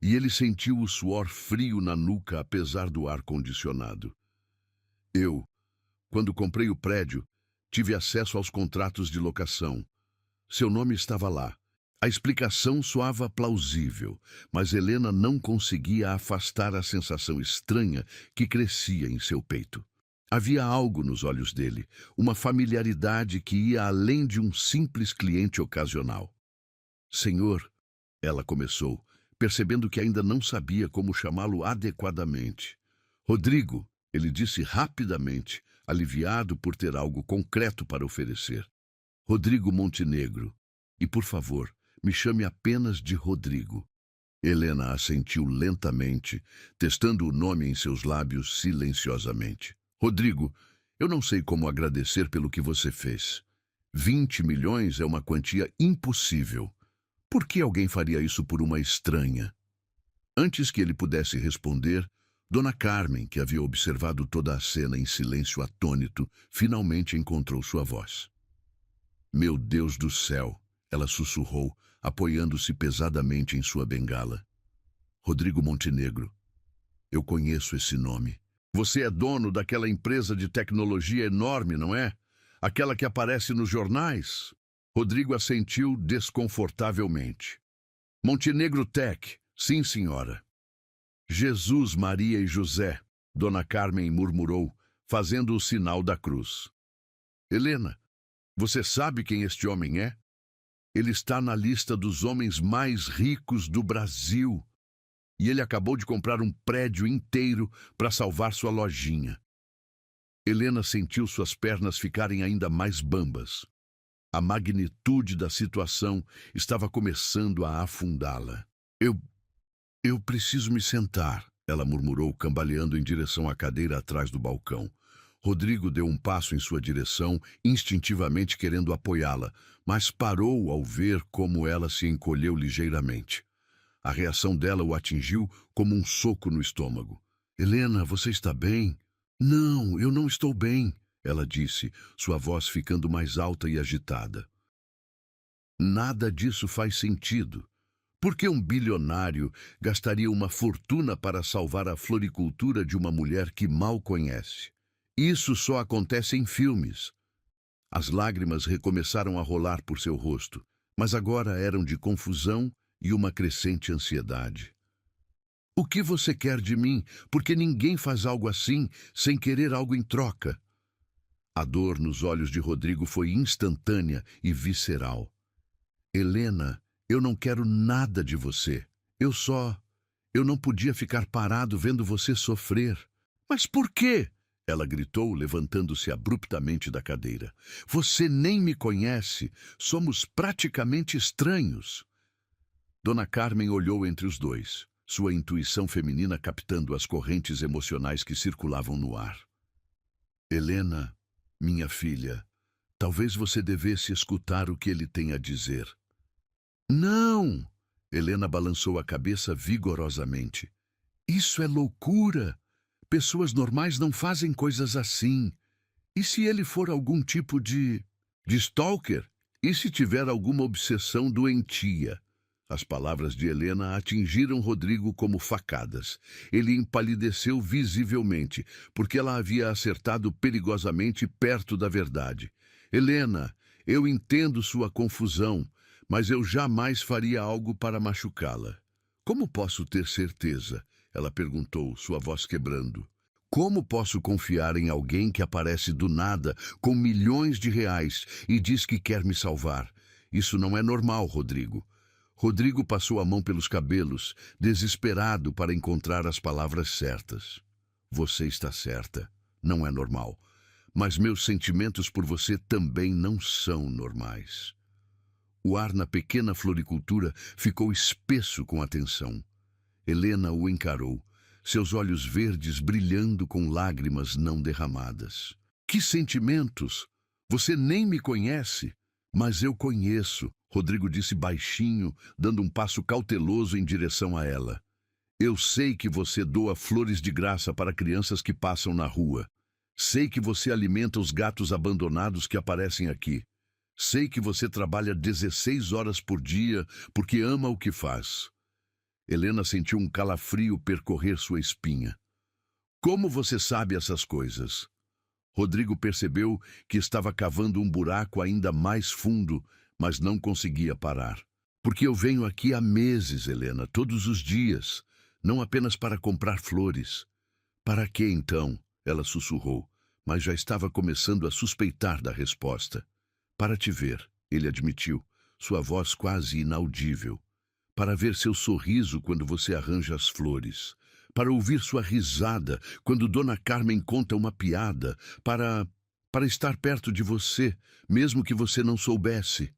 S1: e ele sentiu o suor frio na nuca apesar do ar-condicionado. Quando comprei o prédio, tive acesso aos contratos de locação. Seu nome estava lá. A explicação soava plausível, mas Helena não conseguia afastar a sensação estranha que crescia em seu peito. Havia algo nos olhos dele, uma familiaridade que ia além de um simples cliente ocasional. Senhor, ela começou, percebendo que ainda não sabia como chamá-lo adequadamente. Rodrigo, ele disse rapidamente, aliviado por ter algo concreto para oferecer. Rodrigo Montenegro. E, por favor, me chame apenas de Rodrigo. Helena assentiu lentamente, testando o nome em seus lábios silenciosamente. Rodrigo, eu não sei como agradecer pelo que você fez. 20 milhões é uma quantia impossível. Por que alguém faria isso por uma estranha? Antes que ele pudesse responder, Dona Carmen, que havia observado toda a cena em silêncio atônito, finalmente encontrou sua voz. Meu Deus do céu, ela sussurrou, apoiando-se pesadamente em sua bengala. Rodrigo Montenegro. Eu conheço esse nome. Você é dono daquela empresa de tecnologia enorme, não é? Aquela que aparece nos jornais? Rodrigo assentiu desconfortavelmente. Montenegro Tech, sim, senhora. Jesus, Maria e José, Dona Carmen murmurou, fazendo o sinal da cruz. Helena, você sabe quem este homem é? Ele está na lista dos homens mais ricos do Brasil. E ele acabou de comprar um prédio inteiro para salvar sua lojinha. Helena sentiu suas pernas ficarem ainda mais bambas. A magnitude da situação estava começando a afundá-la. Eu preciso me sentar, ela murmurou, cambaleando em direção à cadeira atrás do balcão. Rodrigo deu um passo em sua direção, instintivamente querendo apoiá-la, mas parou ao ver como ela se encolheu ligeiramente. A reação dela o atingiu como um soco no estômago. Helena, você está bem? Não, eu não estou bem, ela disse, sua voz ficando mais alta e agitada. Nada disso faz sentido. Por que um bilionário gastaria uma fortuna para salvar a floricultura de uma mulher que mal conhece? Isso só acontece em filmes. As lágrimas recomeçaram a rolar por seu rosto, mas agora eram de confusão e uma crescente ansiedade. O que você quer de mim? Porque ninguém faz algo assim sem querer algo em troca. A dor nos olhos de Rodrigo foi instantânea e visceral. Helena, eu não quero nada de você. Eu não podia ficar parado vendo você sofrer. Mas por quê? Ela gritou, levantando-se abruptamente da cadeira. Você nem me conhece. Somos praticamente estranhos. Dona Carmen olhou entre os dois, sua intuição feminina captando as correntes emocionais que circulavam no ar. Helena, minha filha, talvez você devesse escutar o que ele tem a dizer. Não! Helena balançou a cabeça vigorosamente. Isso é loucura! Pessoas normais não fazem coisas assim. E se ele for algum tipo de stalker? E se tiver alguma obsessão doentia? As palavras de Helena atingiram Rodrigo como facadas. Ele empalideceu visivelmente, porque ela havia acertado perigosamente perto da verdade. Helena, eu entendo sua confusão, mas eu jamais faria algo para machucá-la. Como posso ter certeza? Ela perguntou, sua voz quebrando. Como posso confiar em alguém que aparece do nada com milhões de reais e diz que quer me salvar? Isso não é normal, Rodrigo. Rodrigo passou a mão pelos cabelos, desesperado para encontrar as palavras certas. Você está certa. Não é normal. Mas meus sentimentos por você também não são normais. O ar na pequena floricultura ficou espesso com a tensão. Helena o encarou, seus olhos verdes brilhando com lágrimas não derramadas. Que sentimentos! Você nem me conhece, mas eu conheço, Rodrigo disse baixinho, dando um passo cauteloso em direção a ela. Eu sei que você doa flores de graça para crianças que passam na rua. Sei que você alimenta os gatos abandonados que aparecem aqui. Sei que você trabalha 16 horas por dia porque ama o que faz. Helena sentiu um calafrio percorrer sua espinha. Como você sabe essas coisas? Rodrigo percebeu que estava cavando um buraco ainda mais fundo, mas não conseguia parar. Porque eu venho aqui há meses, Helena, todos os dias, não apenas para comprar flores. Para quê, então? Ela sussurrou, mas já estava começando a suspeitar da resposta. Para te ver, ele admitiu, sua voz quase inaudível. Para ver seu sorriso quando você arranja as flores. Para ouvir sua risada quando Dona Carmen conta uma piada. Para estar perto de você, mesmo que você não soubesse.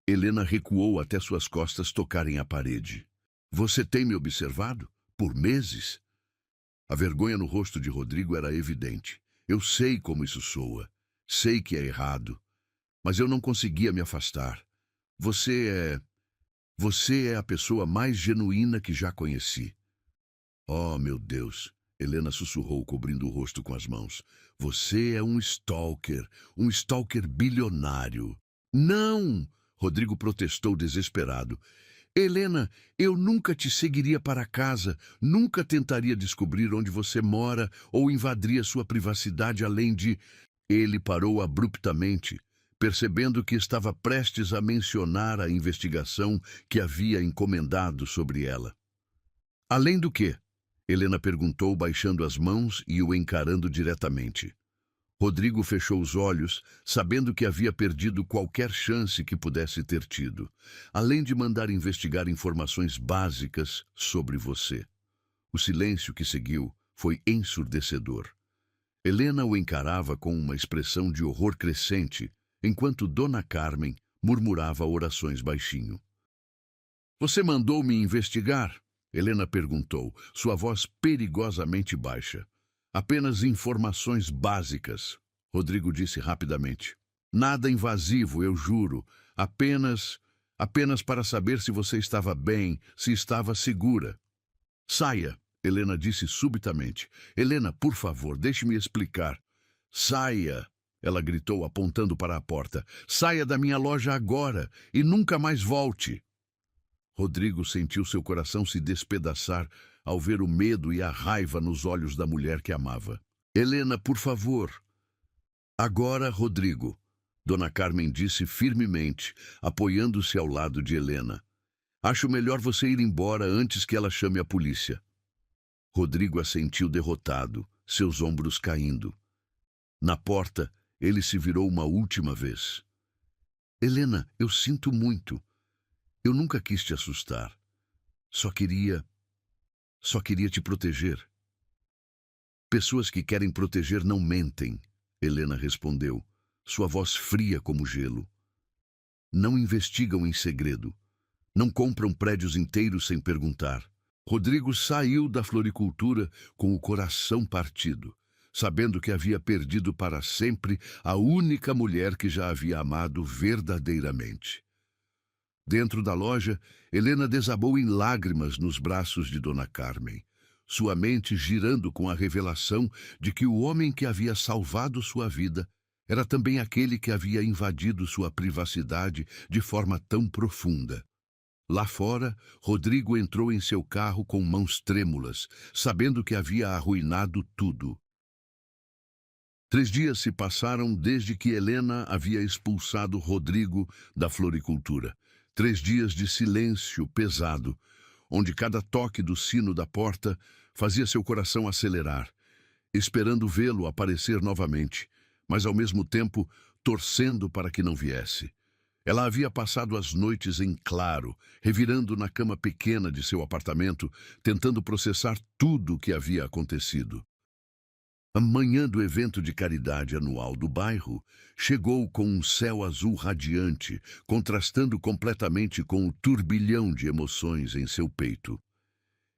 S1: Helena recuou até suas costas tocarem a parede. Você tem me observado? Por meses? A vergonha no rosto de Rodrigo era evidente. Eu sei como isso soa. Sei que é errado. Mas eu não conseguia me afastar. Você é a pessoa mais genuína que já conheci. Oh, meu Deus, Helena sussurrou, cobrindo o rosto com as mãos. Você é um stalker bilionário. Não! Rodrigo protestou desesperado. Helena, eu nunca te seguiria para casa, nunca tentaria descobrir onde você mora ou invadiria sua privacidade além de... Ele parou abruptamente, percebendo que estava prestes a mencionar a investigação que havia encomendado sobre ela. Além do quê? Helena perguntou, baixando as mãos e o encarando diretamente. Rodrigo fechou os olhos, sabendo que havia perdido qualquer chance que pudesse ter tido, além de mandar investigar informações básicas sobre você. O silêncio que seguiu foi ensurdecedor. Helena o encarava com uma expressão de horror crescente, enquanto Dona Carmen murmurava orações baixinho. Você mandou me investigar? Helena perguntou, sua voz perigosamente baixa. Apenas informações básicas, Rodrigo disse rapidamente. Nada invasivo, eu juro. Apenas para saber se você estava bem, se estava segura. Saia, Helena disse subitamente. Helena, por favor, deixe-me explicar. Saia, ela gritou, apontando para a porta. Saia da minha loja agora e nunca mais volte. Rodrigo sentiu seu coração se despedaçar ao ver o medo e a raiva nos olhos da mulher que amava. Helena, por favor. Agora, Rodrigo, Dona Carmen disse firmemente, apoiando-se ao lado de Helena. Acho melhor você ir embora antes que ela chame a polícia. Rodrigo assentiu derrotado, seus ombros caindo. Na porta, ele se virou uma última vez. Helena, eu sinto muito. Eu nunca quis te assustar. Só queria te proteger. Pessoas que querem proteger não mentem, Helena respondeu, sua voz fria como gelo. Não investigam em segredo. Não compram prédios inteiros sem perguntar. Rodrigo saiu da floricultura com o coração partido, sabendo que havia perdido para sempre a única mulher que já havia amado verdadeiramente. Dentro da loja, Helena desabou em lágrimas nos braços de Dona Carmen, sua mente girando com a revelação de que o homem que havia salvado sua vida era também aquele que havia invadido sua privacidade de forma tão profunda. Lá fora, Rodrigo entrou em seu carro com mãos trêmulas, sabendo que havia arruinado tudo. 3 dias se passaram desde que Helena havia expulsado Rodrigo da floricultura. 3 dias de silêncio pesado, onde cada toque do sino da porta fazia seu coração acelerar, esperando vê-lo aparecer novamente, mas ao mesmo tempo torcendo para que não viesse. Ela havia passado as noites em claro, revirando na cama pequena de seu apartamento, tentando processar tudo o que havia acontecido. A manhã do evento de caridade anual do bairro chegou com um céu azul radiante, contrastando completamente com o turbilhão de emoções em seu peito.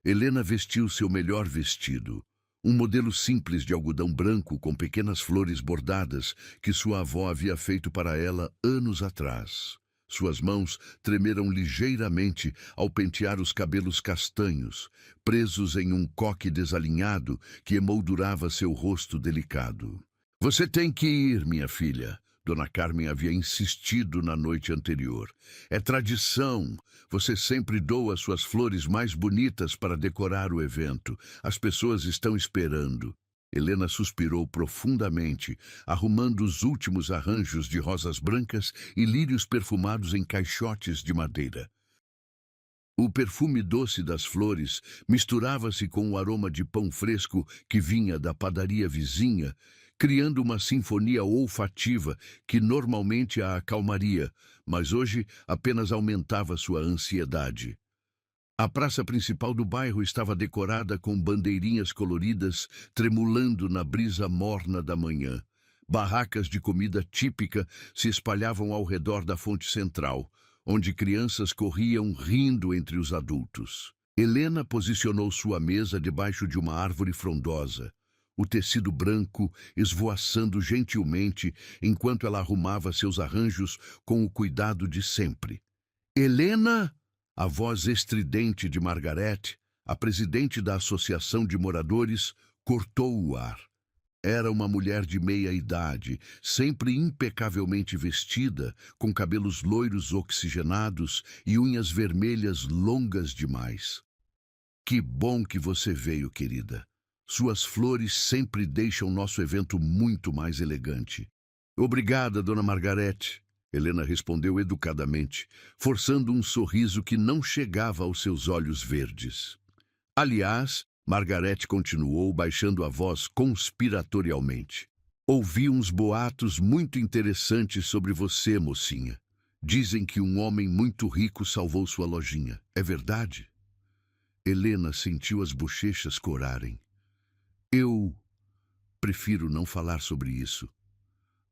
S1: Helena vestiu seu melhor vestido, um modelo simples de algodão branco com pequenas flores bordadas que sua avó havia feito para ela anos atrás. Suas mãos tremeram ligeiramente ao pentear os cabelos castanhos, presos em um coque desalinhado que emoldurava seu rosto delicado. Você tem que ir, minha filha. Dona Carmen havia insistido na noite anterior. É tradição. Você sempre doa suas flores mais bonitas para decorar o evento. As pessoas estão esperando. Helena suspirou profundamente, arrumando os últimos arranjos de rosas brancas e lírios perfumados em caixotes de madeira. O perfume doce das flores misturava-se com o aroma de pão fresco que vinha da padaria vizinha, criando uma sinfonia olfativa que normalmente a acalmaria, mas hoje apenas aumentava sua ansiedade. A praça principal do bairro estava decorada com bandeirinhas coloridas tremulando na brisa morna da manhã. Barracas de comida típica se espalhavam ao redor da fonte central, onde crianças corriam rindo entre os adultos. Helena posicionou sua mesa debaixo de uma árvore frondosa, o tecido branco esvoaçando gentilmente enquanto ela arrumava seus arranjos com o cuidado de sempre. Helena! A voz estridente de Margarete, a presidente da Associação de Moradores, cortou o ar. Era uma mulher de meia-idade, sempre impecavelmente vestida, com cabelos loiros oxigenados e unhas vermelhas longas demais. Que bom que você veio, querida. Suas flores sempre deixam nosso evento muito mais elegante. Obrigada, dona Margarete. Helena respondeu educadamente, forçando um sorriso que não chegava aos seus olhos verdes. Aliás, Margarete continuou, baixando a voz conspiratorialmente. Ouvi uns boatos muito interessantes sobre você, mocinha. Dizem que um homem muito rico salvou sua lojinha. É verdade? Helena sentiu as bochechas corarem. Eu prefiro não falar sobre isso.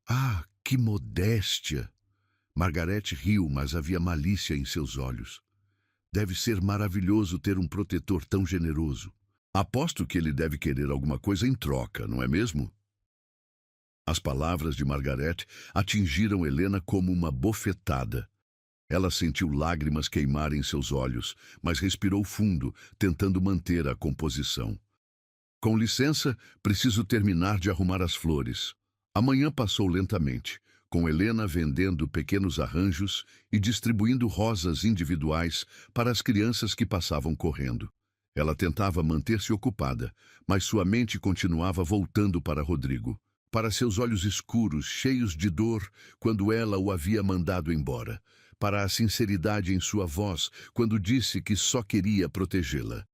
S1: Ah, que modéstia! Margarete riu, mas havia malícia em seus olhos. Deve ser maravilhoso ter um protetor tão generoso. Aposto que ele deve querer alguma coisa em troca, não é mesmo? As palavras de Margarete atingiram Helena como uma bofetada. Ela sentiu lágrimas queimarem seus olhos, mas respirou fundo, tentando manter a composição. Com licença, preciso terminar de arrumar as flores. Amanhã passou lentamente, com Helena vendendo pequenos arranjos e distribuindo rosas individuais para as crianças que passavam correndo. Ela tentava manter-se ocupada, mas sua mente continuava voltando para Rodrigo, para seus olhos escuros, cheios de dor, quando ela o havia mandado embora, para a sinceridade em sua voz, quando disse que só queria protegê-la.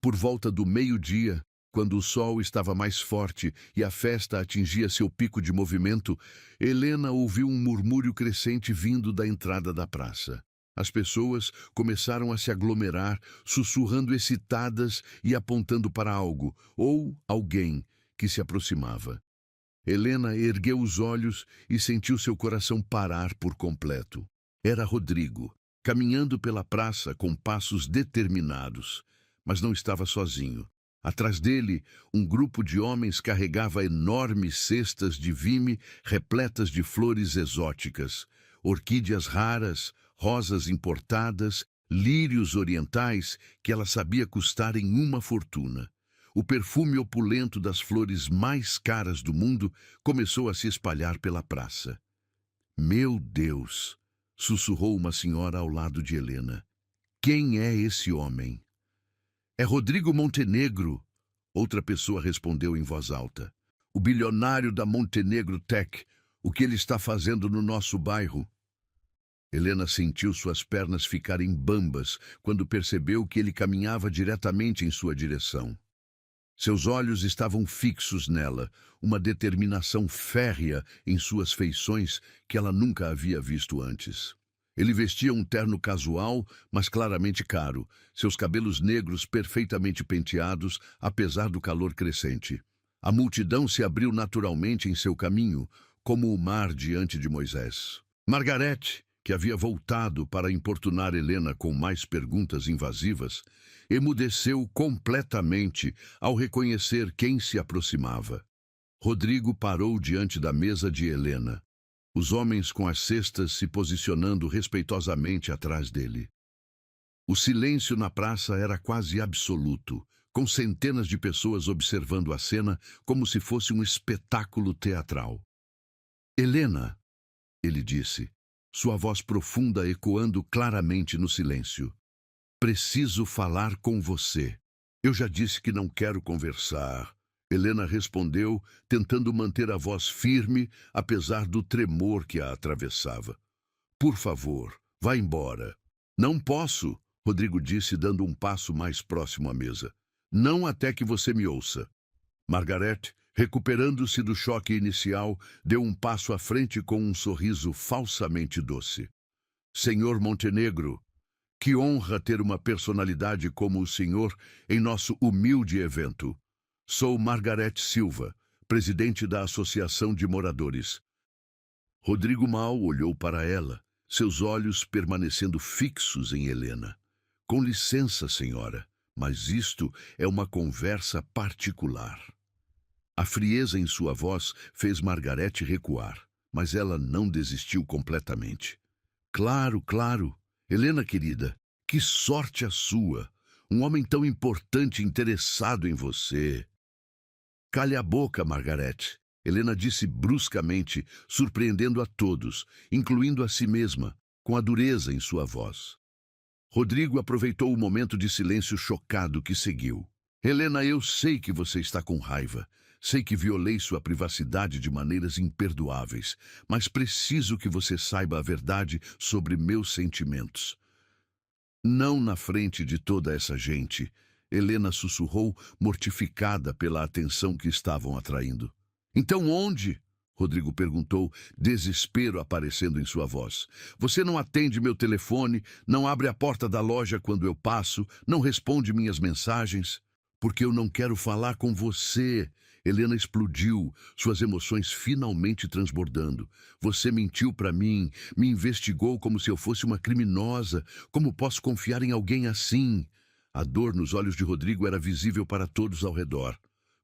S1: Por volta do meio-dia, quando o sol estava mais forte e a festa atingia seu pico de movimento, Helena ouviu um murmúrio crescente vindo da entrada da praça. As pessoas começaram a se aglomerar, sussurrando excitadas e apontando para algo, ou alguém, que se aproximava. Helena ergueu os olhos e sentiu seu coração parar por completo. Era Rodrigo, caminhando pela praça com passos determinados, mas não estava sozinho. Atrás dele, um grupo de homens carregava enormes cestas de vime repletas de flores exóticas, orquídeas raras, rosas importadas, lírios orientais que ela sabia custarem uma fortuna. O perfume opulento das flores mais caras do mundo começou a se espalhar pela praça. Meu Deus! Sussurrou uma senhora ao lado de Helena. Quem é esse homem? É Rodrigo Montenegro, outra pessoa respondeu em voz alta. O bilionário da Montenegro Tech, o que ele está fazendo no nosso bairro? Helena sentiu suas pernas ficarem bambas quando percebeu que ele caminhava diretamente em sua direção. Seus olhos estavam fixos nela, uma determinação férrea em suas feições que ela nunca havia visto antes. Ele vestia um terno casual, mas claramente caro, seus cabelos negros perfeitamente penteados, apesar do calor crescente. A multidão se abriu naturalmente em seu caminho, como o mar diante de Moisés. Margarete, que havia voltado para importunar Helena com mais perguntas invasivas, emudeceu completamente ao reconhecer quem se aproximava. Rodrigo parou diante da mesa de Helena, os homens com as cestas se posicionando respeitosamente atrás dele. O silêncio na praça era quase absoluto, com centenas de pessoas observando a cena como se fosse um espetáculo teatral. Helena, ele disse, sua voz profunda ecoando claramente no silêncio. Preciso falar com você. Eu já disse que não quero conversar. Helena respondeu, tentando manter a voz firme, apesar do tremor que a atravessava. Por favor, vá embora. Não posso, Rodrigo disse, dando um passo mais próximo à mesa. Não até que você me ouça. Margarete, recuperando-se do choque inicial, deu um passo à frente com um sorriso falsamente doce. Senhor Montenegro, que honra ter uma personalidade como o senhor em nosso humilde evento. Sou Margarete Silva, presidente da Associação de Moradores. Rodrigo Mal olhou para ela, seus olhos permanecendo fixos em Helena. Com licença, senhora, mas isto é uma conversa particular. A frieza em sua voz fez Margarete recuar, mas ela não desistiu completamente. Claro, claro. Helena querida, que sorte a sua. Um homem tão importante interessado em você. Cale a boca, Margarete. Helena disse bruscamente, surpreendendo a todos, incluindo a si mesma, com a dureza em sua voz. Rodrigo aproveitou o momento de silêncio chocado que seguiu. Helena, eu sei que você está com raiva. Sei que violei sua privacidade de maneiras imperdoáveis, mas preciso que você saiba a verdade sobre meus sentimentos. Não na frente de toda essa gente, Helena sussurrou, mortificada pela atenção que estavam atraindo. Então onde? Rodrigo perguntou, desespero aparecendo em sua voz. Você não atende meu telefone, não abre a porta da loja quando eu passo, não responde minhas mensagens. Porque eu não quero falar com você. Helena explodiu, suas emoções finalmente transbordando. Você mentiu para mim, me investigou como se eu fosse uma criminosa. Como posso confiar em alguém assim? A dor nos olhos de Rodrigo era visível para todos ao redor.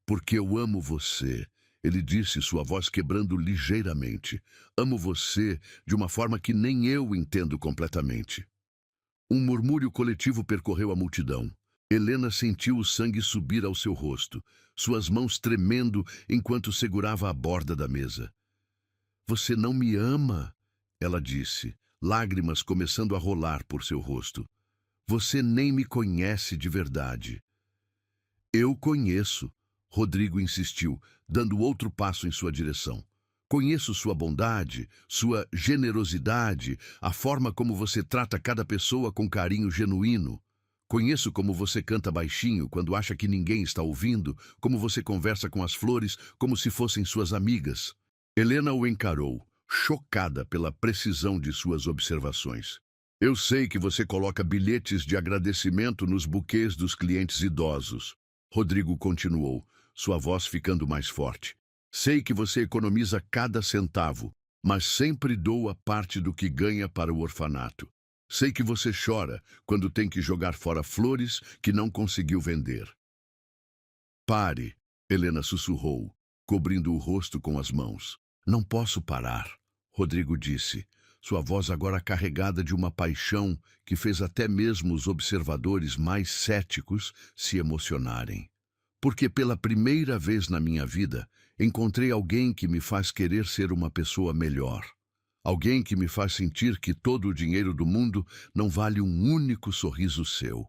S1: Porque eu amo você, ele disse, sua voz quebrando ligeiramente. Amo você de uma forma que nem eu entendo completamente. Um murmúrio coletivo percorreu a multidão. Helena sentiu o sangue subir ao seu rosto, suas mãos tremendo enquanto segurava a borda da mesa. Você não me ama, ela disse, lágrimas começando a rolar por seu rosto. Você nem me conhece de verdade. Eu conheço, Rodrigo insistiu, dando outro passo em sua direção. Conheço sua bondade, sua generosidade, a forma como você trata cada pessoa com carinho genuíno. Conheço como você canta baixinho quando acha que ninguém está ouvindo, como você conversa com as flores como se fossem suas amigas. Helena o encarou, chocada pela precisão de suas observações. Eu sei que você coloca bilhetes de agradecimento nos buquês dos clientes idosos. Rodrigo continuou, sua voz ficando mais forte. Sei que você economiza cada centavo, mas sempre doa parte do que ganha para o orfanato. Sei que você chora quando tem que jogar fora flores que não conseguiu vender. Pare, Helena sussurrou, cobrindo o rosto com as mãos. Não posso parar, Rodrigo disse, sua voz agora carregada de uma paixão que fez até mesmo os observadores mais céticos se emocionarem. Porque pela primeira vez na minha vida, encontrei alguém que me faz querer ser uma pessoa melhor. Alguém que me faz sentir que todo o dinheiro do mundo não vale um único sorriso seu.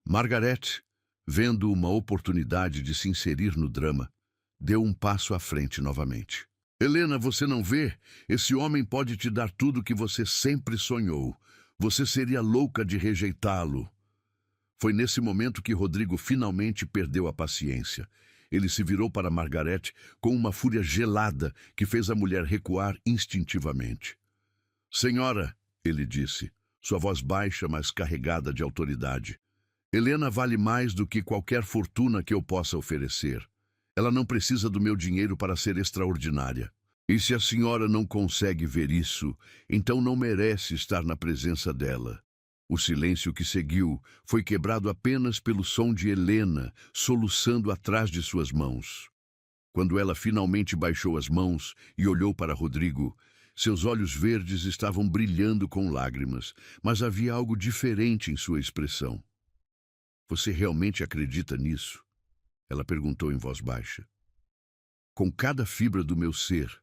S1: Margarete, vendo uma oportunidade de se inserir no drama, deu um passo à frente novamente. Helena, você não vê? Esse homem pode te dar tudo o que você sempre sonhou. Você seria louca de rejeitá-lo. Foi nesse momento que Rodrigo finalmente perdeu a paciência. Ele se virou para Margarete com uma fúria gelada que fez a mulher recuar instintivamente. Senhora, ele disse, sua voz baixa, mas carregada de autoridade. Helena vale mais do que qualquer fortuna que eu possa oferecer. Ela não precisa do meu dinheiro para ser extraordinária. E se a senhora não consegue ver isso, então não merece estar na presença dela. O silêncio que seguiu foi quebrado apenas pelo som de Helena soluçando atrás de suas mãos. Quando ela finalmente baixou as mãos e olhou para Rodrigo, seus olhos verdes estavam brilhando com lágrimas, mas havia algo diferente em sua expressão. Você realmente acredita nisso? Ela perguntou em voz baixa. Com cada fibra do meu ser,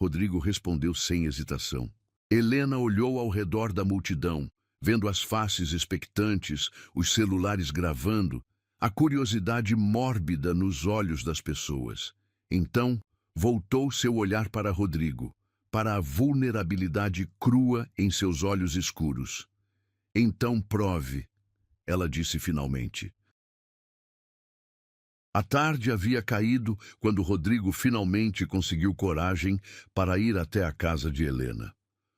S1: Rodrigo respondeu sem hesitação. Helena olhou ao redor da multidão, vendo as faces expectantes, os celulares gravando, a curiosidade mórbida nos olhos das pessoas. Então, voltou seu olhar para Rodrigo, para a vulnerabilidade crua em seus olhos escuros. Então prove, ela disse finalmente. A tarde havia caído quando Rodrigo finalmente conseguiu coragem para ir até a casa de Helena.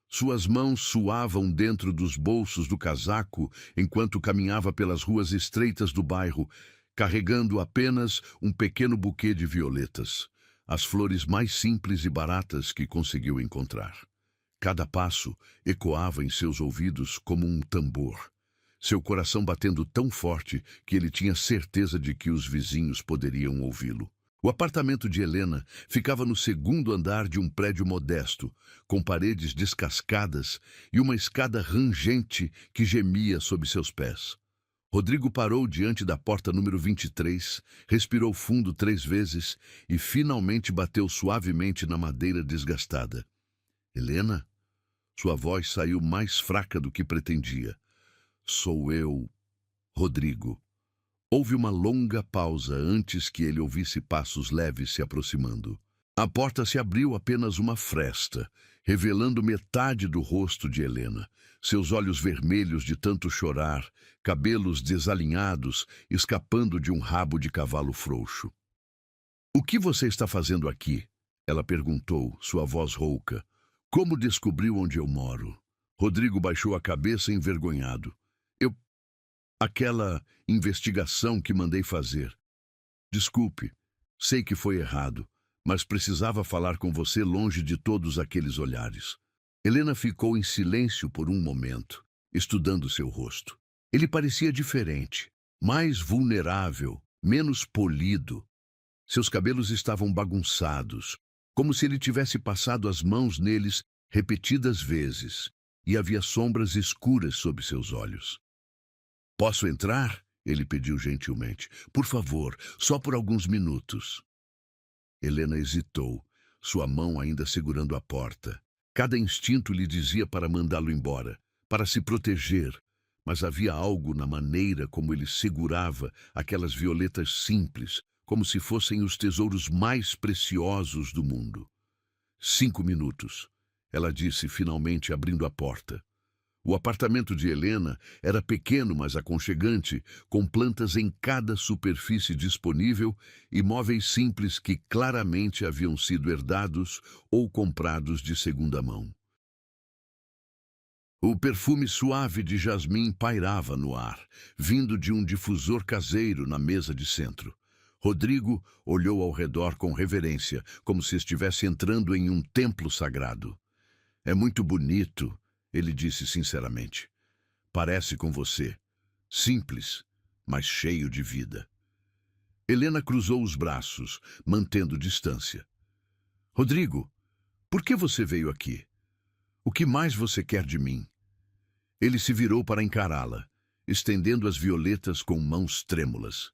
S1: Suas mãos suavam dentro dos bolsos do casaco enquanto caminhava pelas ruas estreitas do bairro, carregando apenas um pequeno buquê de violetas, as flores mais simples e baratas que conseguiu encontrar. Cada passo ecoava em seus ouvidos como um tambor, seu coração batendo tão forte que ele tinha certeza de que os vizinhos poderiam ouvi-lo. O apartamento de Helena ficava no segundo andar de um prédio modesto, com paredes descascadas e uma escada rangente que gemia sob seus pés. Rodrigo parou diante da porta número 23, respirou fundo 3 vezes e finalmente bateu suavemente na madeira desgastada. Helena? Sua voz saiu mais fraca do que pretendia. Sou eu, Rodrigo. Houve uma longa pausa antes que ele ouvisse passos leves se aproximando. A porta se abriu apenas uma fresta, revelando metade do rosto de Helena, seus olhos vermelhos de tanto chorar, cabelos desalinhados, escapando de um rabo de cavalo frouxo. O que você está fazendo aqui? Ela perguntou, sua voz rouca. Como descobriu onde eu moro? Rodrigo baixou a cabeça envergonhado. Aquela investigação que mandei fazer. Desculpe, sei que foi errado, mas precisava falar com você longe de todos aqueles olhares. Helena ficou em silêncio por um momento, estudando seu rosto. Ele parecia diferente, mais vulnerável, menos polido. Seus cabelos estavam bagunçados, como se ele tivesse passado as mãos neles repetidas vezes, e havia sombras escuras sob seus olhos. Posso entrar? Ele pediu gentilmente. Por favor, só por alguns minutos. Helena hesitou, sua mão ainda segurando a porta. Cada instinto lhe dizia para mandá-lo embora, para se proteger, mas havia algo na maneira como ele segurava aquelas violetas simples, como se fossem os tesouros mais preciosos do mundo. 5 minutos, ela disse finalmente abrindo a porta. O apartamento de Helena era pequeno, mas aconchegante, com plantas em cada superfície disponível e móveis simples que claramente haviam sido herdados ou comprados de segunda mão. O perfume suave de jasmim pairava no ar, vindo de um difusor caseiro na mesa de centro. Rodrigo olhou ao redor com reverência, como se estivesse entrando em um templo sagrado. É muito bonito, ele disse sinceramente. Parece com você. Simples, mas cheio de vida. Helena cruzou os braços, mantendo distância. Rodrigo, por que você veio aqui? O que mais você quer de mim? Ele se virou para encará-la, estendendo as violetas com mãos trêmulas.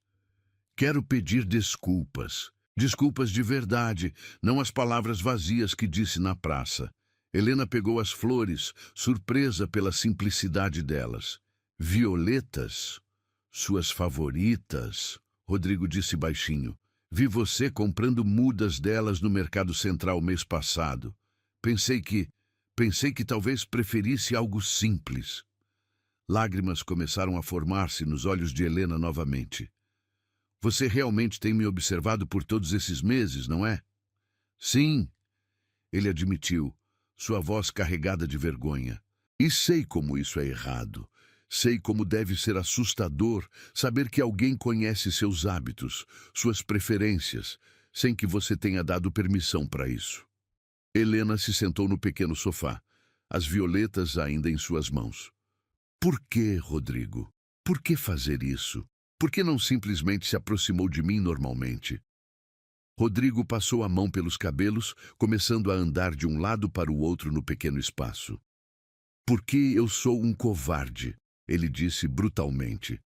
S1: Quero pedir desculpas. Desculpas de verdade, não as palavras vazias que disse na praça. Helena pegou as flores, surpresa pela simplicidade delas. Violetas? Suas favoritas? Rodrigo disse baixinho. Vi você comprando mudas delas no Mercado Central mês passado. Pensei que talvez preferisse algo simples. Lágrimas começaram a formar-se nos olhos de Helena novamente. Você realmente tem me observado por todos esses meses, não é? Sim, ele admitiu, sua voz carregada de vergonha. E sei como isso é errado. Sei como deve ser assustador saber que alguém conhece seus hábitos, suas preferências, sem que você tenha dado permissão para isso. Helena se sentou no pequeno sofá, as violetas ainda em suas mãos. Por que, Rodrigo? Por que fazer isso? Por que não simplesmente se aproximou de mim normalmente? Rodrigo passou a mão pelos cabelos, começando a andar de um lado para o outro no pequeno espaço. Porque eu sou um covarde, ele disse brutalmente.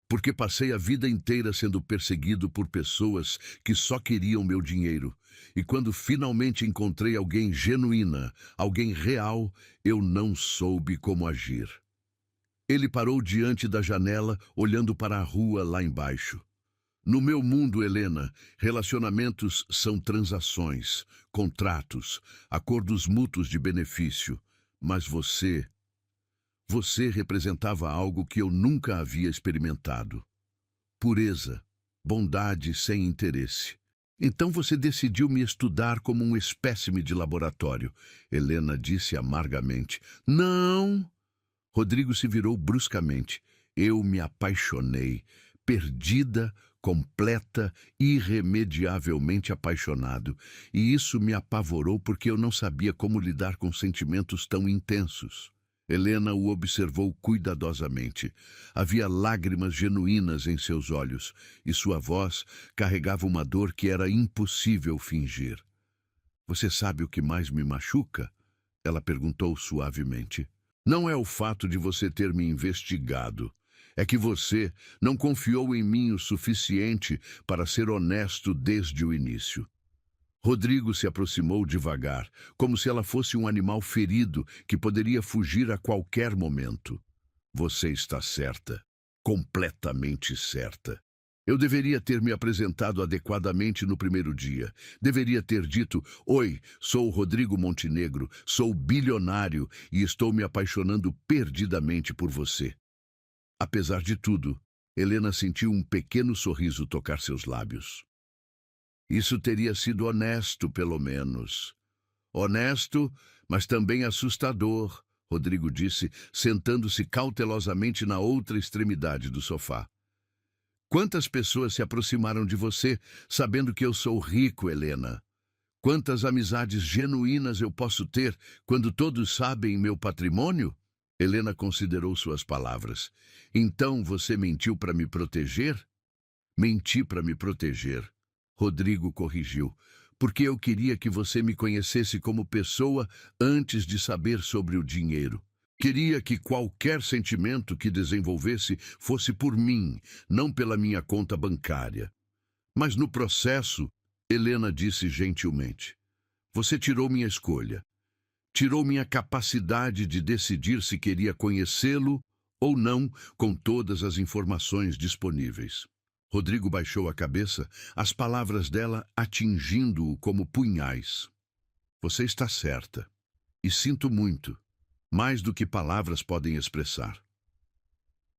S1: Porque passei a vida inteira sendo perseguido por pessoas que só queriam meu dinheiro. E quando finalmente encontrei alguém genuína, alguém real, eu não soube como agir. Ele parou diante da janela, olhando para a rua lá embaixo. No meu mundo, Helena, relacionamentos são transações, contratos, acordos mútuos de benefício. Mas você representava algo que eu nunca havia experimentado. Pureza, bondade sem interesse. Então você decidiu me estudar como um espécime de laboratório, Helena disse amargamente. Não! Rodrigo se virou bruscamente. Eu me apaixonei, perdida, completa, irremediavelmente apaixonado. E isso me apavorou porque eu não sabia como lidar com sentimentos tão intensos. Helena o observou cuidadosamente. Havia lágrimas genuínas em seus olhos, e sua voz carregava uma dor que era impossível fingir. Você sabe o que mais me machuca? Ela perguntou suavemente. Não é o fato de você ter me investigado. É que você não confiou em mim o suficiente para ser honesto desde o início. Rodrigo se aproximou devagar, como se ela fosse um animal ferido que poderia fugir a qualquer momento. Você está certa, completamente certa. Eu deveria ter me apresentado adequadamente no primeiro dia. Deveria ter dito, oi, sou Rodrigo Montenegro, sou bilionário e estou me apaixonando perdidamente por você. Apesar de tudo, Helena sentiu um pequeno sorriso tocar seus lábios. Isso teria sido honesto, pelo menos. Honesto, mas também assustador, Rodrigo disse, sentando-se cautelosamente na outra extremidade do sofá. Quantas pessoas se aproximaram de você, sabendo que eu sou rico, Helena? Quantas amizades genuínas eu posso ter quando todos sabem meu patrimônio? Helena considerou suas palavras. Então você mentiu para me proteger? Menti para me proteger. Rodrigo corrigiu, porque eu queria que você me conhecesse como pessoa antes de saber sobre o dinheiro. Queria que qualquer sentimento que desenvolvesse fosse por mim, não pela minha conta bancária. Mas no processo, Helena disse gentilmente, você tirou minha escolha. Tirou minha capacidade de decidir se queria conhecê-lo ou não com todas as informações disponíveis. Rodrigo baixou a cabeça, as palavras dela atingindo-o como punhais. Você está certa. E sinto muito, mais do que palavras podem expressar.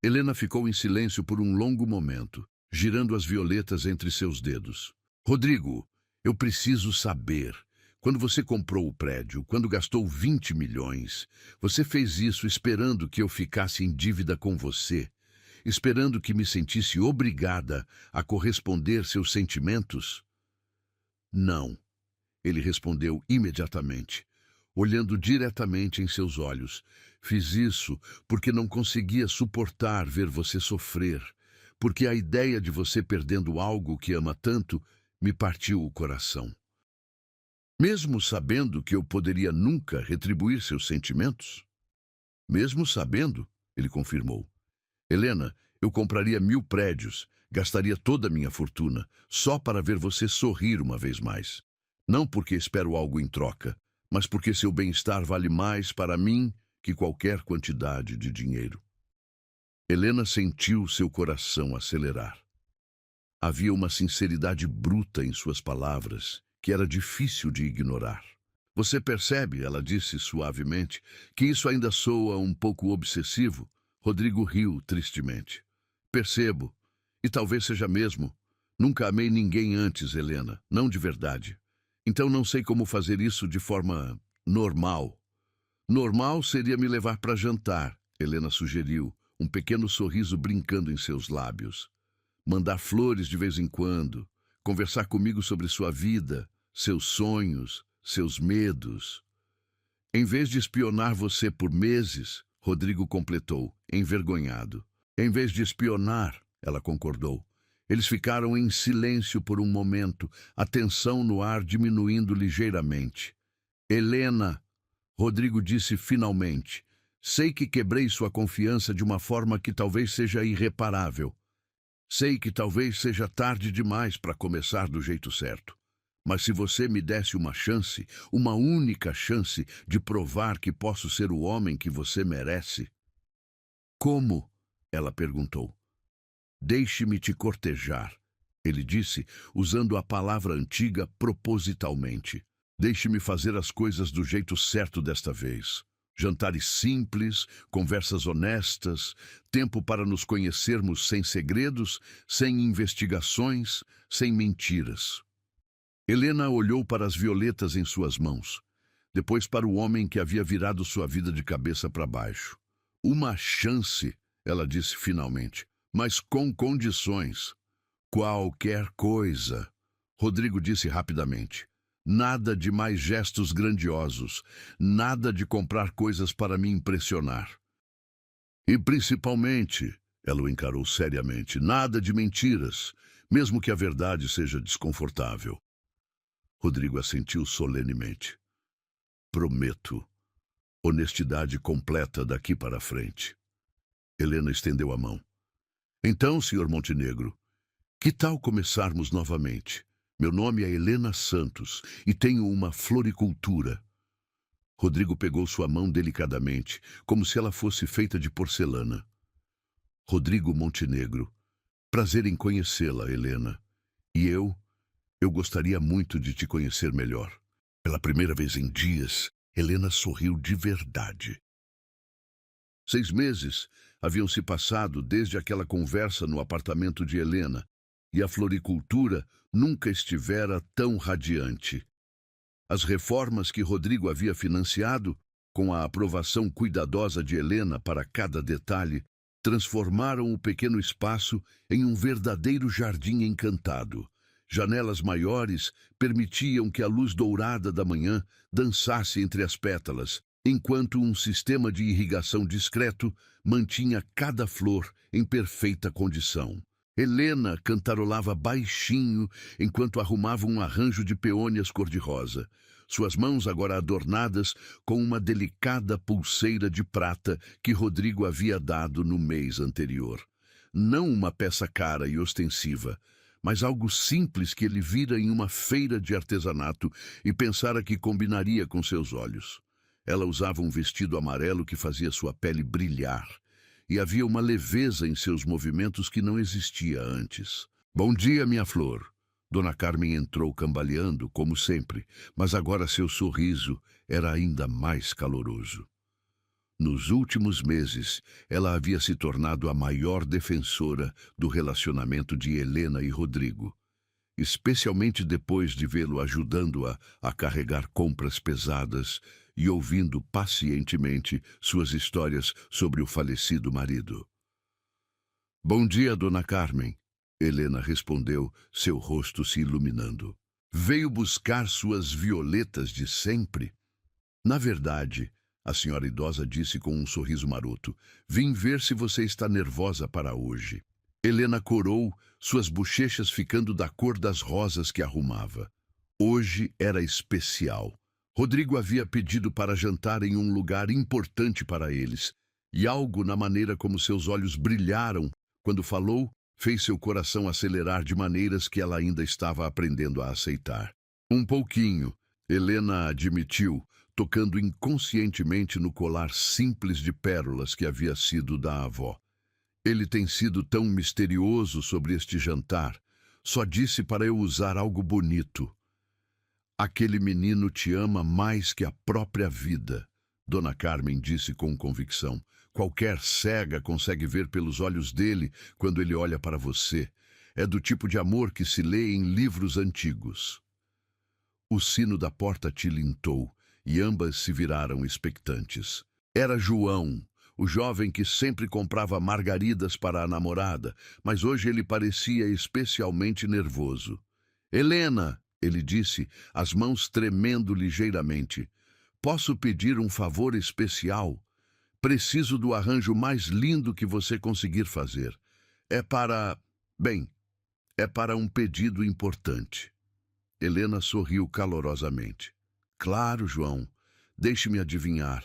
S1: Helena ficou em silêncio por um longo momento, girando as violetas entre seus dedos. Rodrigo, eu preciso saber. Quando você comprou o prédio, quando gastou 20 milhões, você fez isso esperando que eu ficasse em dívida com você? Esperando que me sentisse obrigada a corresponder seus sentimentos? Não, ele respondeu imediatamente, olhando diretamente em seus olhos. Fiz isso porque não conseguia suportar ver você sofrer, porque a ideia de você perdendo algo que ama tanto me partiu o coração. Mesmo sabendo que eu poderia nunca retribuir seus sentimentos? Mesmo sabendo, ele confirmou. Helena, eu compraria 1000 prédios, gastaria toda a minha fortuna, só para ver você sorrir uma vez mais. Não porque espero algo em troca, mas porque seu bem-estar vale mais para mim que qualquer quantidade de dinheiro. Helena sentiu seu coração acelerar. Havia uma sinceridade bruta em suas palavras, que era difícil de ignorar. Você percebe, ela disse suavemente, que isso ainda soa um pouco obsessivo? Rodrigo riu tristemente. Percebo, e talvez seja mesmo. Nunca amei ninguém antes, Helena, não de verdade. Então não sei como fazer isso de forma normal. Normal seria me levar para jantar, Helena sugeriu, um pequeno sorriso brincando em seus lábios. Mandar flores de vez em quando, conversar comigo sobre sua vida, seus sonhos, seus medos. Em vez de espionar você por meses, Rodrigo completou, envergonhado. Em vez de espionar, ela concordou. Eles ficaram em silêncio por um momento, a tensão no ar diminuindo ligeiramente. Helena, Rodrigo disse finalmente, sei que quebrei sua confiança de uma forma que talvez seja irreparável. Sei que talvez seja tarde demais para começar do jeito certo. Mas se você me desse uma chance, uma única chance de provar que posso ser o homem que você merece. Como? Ela perguntou. Deixe-me te cortejar, ele disse, usando a palavra antiga propositalmente. Deixe-me fazer as coisas do jeito certo desta vez. Jantares simples, conversas honestas, tempo para nos conhecermos sem segredos, sem investigações, sem mentiras. Helena olhou para as violetas em suas mãos, depois para o homem que havia virado sua vida de cabeça para baixo. Uma chance, ela disse finalmente, mas com condições. Qualquer coisa, Rodrigo disse rapidamente. Nada de mais gestos grandiosos, nada de comprar coisas para me impressionar. E principalmente, ela o encarou seriamente, nada de mentiras, mesmo que a verdade seja desconfortável. Rodrigo assentiu solenemente. Prometo. Honestidade completa daqui para frente. Helena estendeu a mão. Então, Sr. Montenegro, que tal começarmos novamente? Meu nome é Helena Santos e tenho uma floricultura. Rodrigo pegou sua mão delicadamente, como se ela fosse feita de porcelana. Rodrigo Montenegro, prazer em conhecê-la, Helena. E eu gostaria muito de te conhecer melhor. Pela primeira vez em dias, Helena sorriu de verdade. 6 meses haviam se passado desde aquela conversa no apartamento de Helena, e a floricultura nunca estivera tão radiante. As reformas que Rodrigo havia financiado, com a aprovação cuidadosa de Helena para cada detalhe, transformaram o pequeno espaço em um verdadeiro jardim encantado. Janelas maiores permitiam que a luz dourada da manhã dançasse entre as pétalas, enquanto um sistema de irrigação discreto mantinha cada flor em perfeita condição. Helena cantarolava baixinho enquanto arrumava um arranjo de peônias cor-de-rosa, suas mãos agora adornadas com uma delicada pulseira de prata que Rodrigo havia dado no mês anterior. Não uma peça cara e ostensiva, mas algo simples que ele vira em uma feira de artesanato e pensara que combinaria com seus olhos. Ela usava um vestido amarelo que fazia sua pele brilhar, e havia uma leveza em seus movimentos que não existia antes. Bom dia, minha flor. Dona Carmen entrou cambaleando, como sempre, mas agora seu sorriso era ainda mais caloroso. Nos últimos meses, ela havia se tornado a maior defensora do relacionamento de Helena e Rodrigo, especialmente depois de vê-lo ajudando-a a carregar compras pesadas e ouvindo pacientemente suas histórias sobre o falecido marido. Bom dia, Dona Carmen, Helena respondeu, seu rosto se iluminando. Veio buscar suas violetas de sempre? Na verdade, a senhora idosa disse com um sorriso maroto, vim ver se você está nervosa para hoje. Helena corou, suas bochechas ficando da cor das rosas que arrumava. Hoje era especial. Rodrigo havia pedido para jantar em um lugar importante para eles, e algo na maneira como seus olhos brilharam quando falou fez seu coração acelerar de maneiras que ela ainda estava aprendendo a aceitar. Um pouquinho, Helena admitiu, tocando inconscientemente no colar simples de pérolas que havia sido da avó. Ele tem sido tão misterioso sobre este jantar. Só disse para eu usar algo bonito. Aquele menino te ama mais que a própria vida, Dona Carmen disse com convicção. Qualquer cega consegue ver pelos olhos dele quando ele olha para você. É do tipo de amor que se lê em livros antigos. O sino da porta tilintou e ambas se viraram expectantes. Era João, o jovem que sempre comprava margaridas para a namorada, mas hoje ele parecia especialmente nervoso. Helena, ele disse, as mãos tremendo ligeiramente, posso pedir um favor especial? Preciso do arranjo mais lindo que você conseguir fazer. É para... Bem, é para um pedido importante. Helena sorriu calorosamente. Claro, João. Deixe-me adivinhar.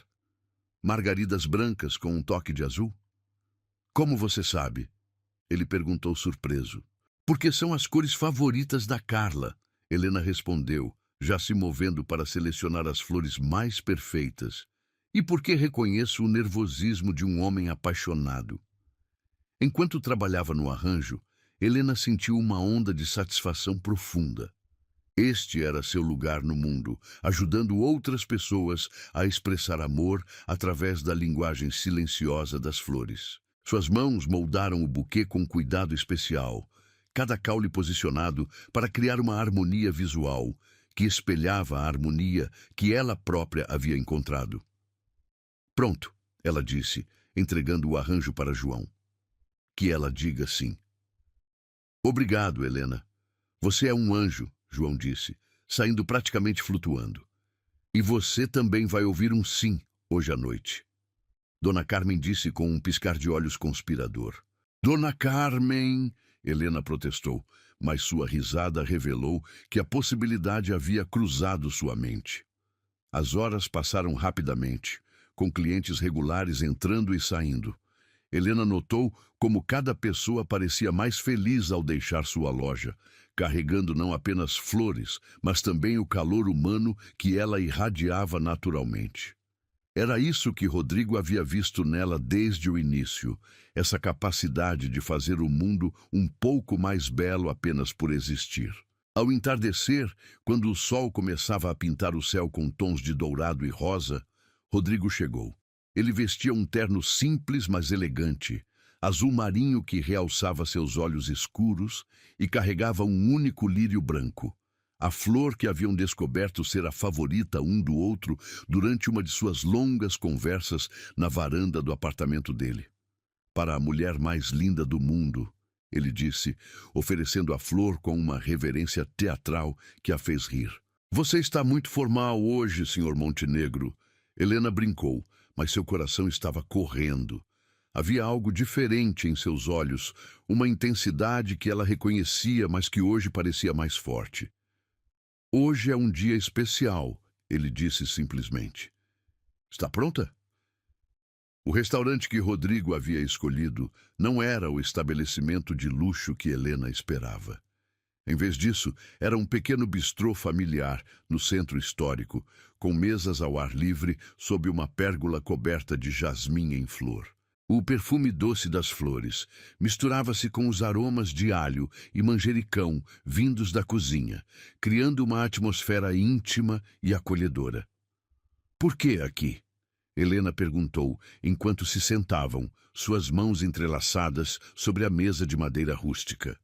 S1: Margaridas brancas com um toque de azul? Como você sabe? Ele perguntou surpreso. Porque são as cores favoritas da Carla. Helena respondeu, já se movendo para selecionar as flores mais perfeitas. E porque reconheço o nervosismo de um homem apaixonado. Enquanto trabalhava no arranjo, Helena sentiu uma onda de satisfação profunda. Este era seu lugar no mundo, ajudando outras pessoas a expressar amor através da linguagem silenciosa das flores. Suas mãos moldaram o buquê com cuidado especial, cada caule posicionado para criar uma harmonia visual que espelhava a harmonia que ela própria havia encontrado. Pronto, ela disse, entregando o arranjo para João. Que ela diga sim. Obrigado, Helena. Você é um anjo, João disse, saindo praticamente flutuando. E você também vai ouvir um sim hoje à noite. Dona Carmen disse com um piscar de olhos conspirador. Dona Carmen, Helena protestou, mas sua risada revelou que a possibilidade havia cruzado sua mente. As horas passaram rapidamente, com clientes regulares entrando e saindo. Helena notou como cada pessoa parecia mais feliz ao deixar sua loja, carregando não apenas flores, mas também o calor humano que ela irradiava naturalmente. Era isso que Rodrigo havia visto nela desde o início, essa capacidade de fazer o mundo um pouco mais belo apenas por existir. Ao entardecer, quando o sol começava a pintar o céu com tons de dourado e rosa, Rodrigo chegou. Ele vestia um terno simples, mas elegante, azul marinho que realçava seus olhos escuros e carregava um único lírio branco, a flor que haviam descoberto ser a favorita um do outro durante uma de suas longas conversas na varanda do apartamento dele. Para a mulher mais linda do mundo, ele disse, oferecendo a flor com uma reverência teatral que a fez rir. Você está muito formal hoje, Sr. Montenegro. Helena brincou, mas seu coração estava correndo. Havia algo diferente em seus olhos, uma intensidade que ela reconhecia, mas que hoje parecia mais forte. Hoje é um dia especial, ele disse simplesmente. Está pronta? O restaurante que Rodrigo havia escolhido não era o estabelecimento de luxo que Helena esperava. Em vez disso, era um pequeno bistrô familiar no centro histórico, com mesas ao ar livre sob uma pérgola coberta de jasmim em flor. O perfume doce das flores misturava-se com os aromas de alho e manjericão vindos da cozinha, criando uma atmosfera íntima e acolhedora. Por que aqui? Helena perguntou, enquanto se sentavam, suas mãos entrelaçadas sobre a mesa de madeira rústica.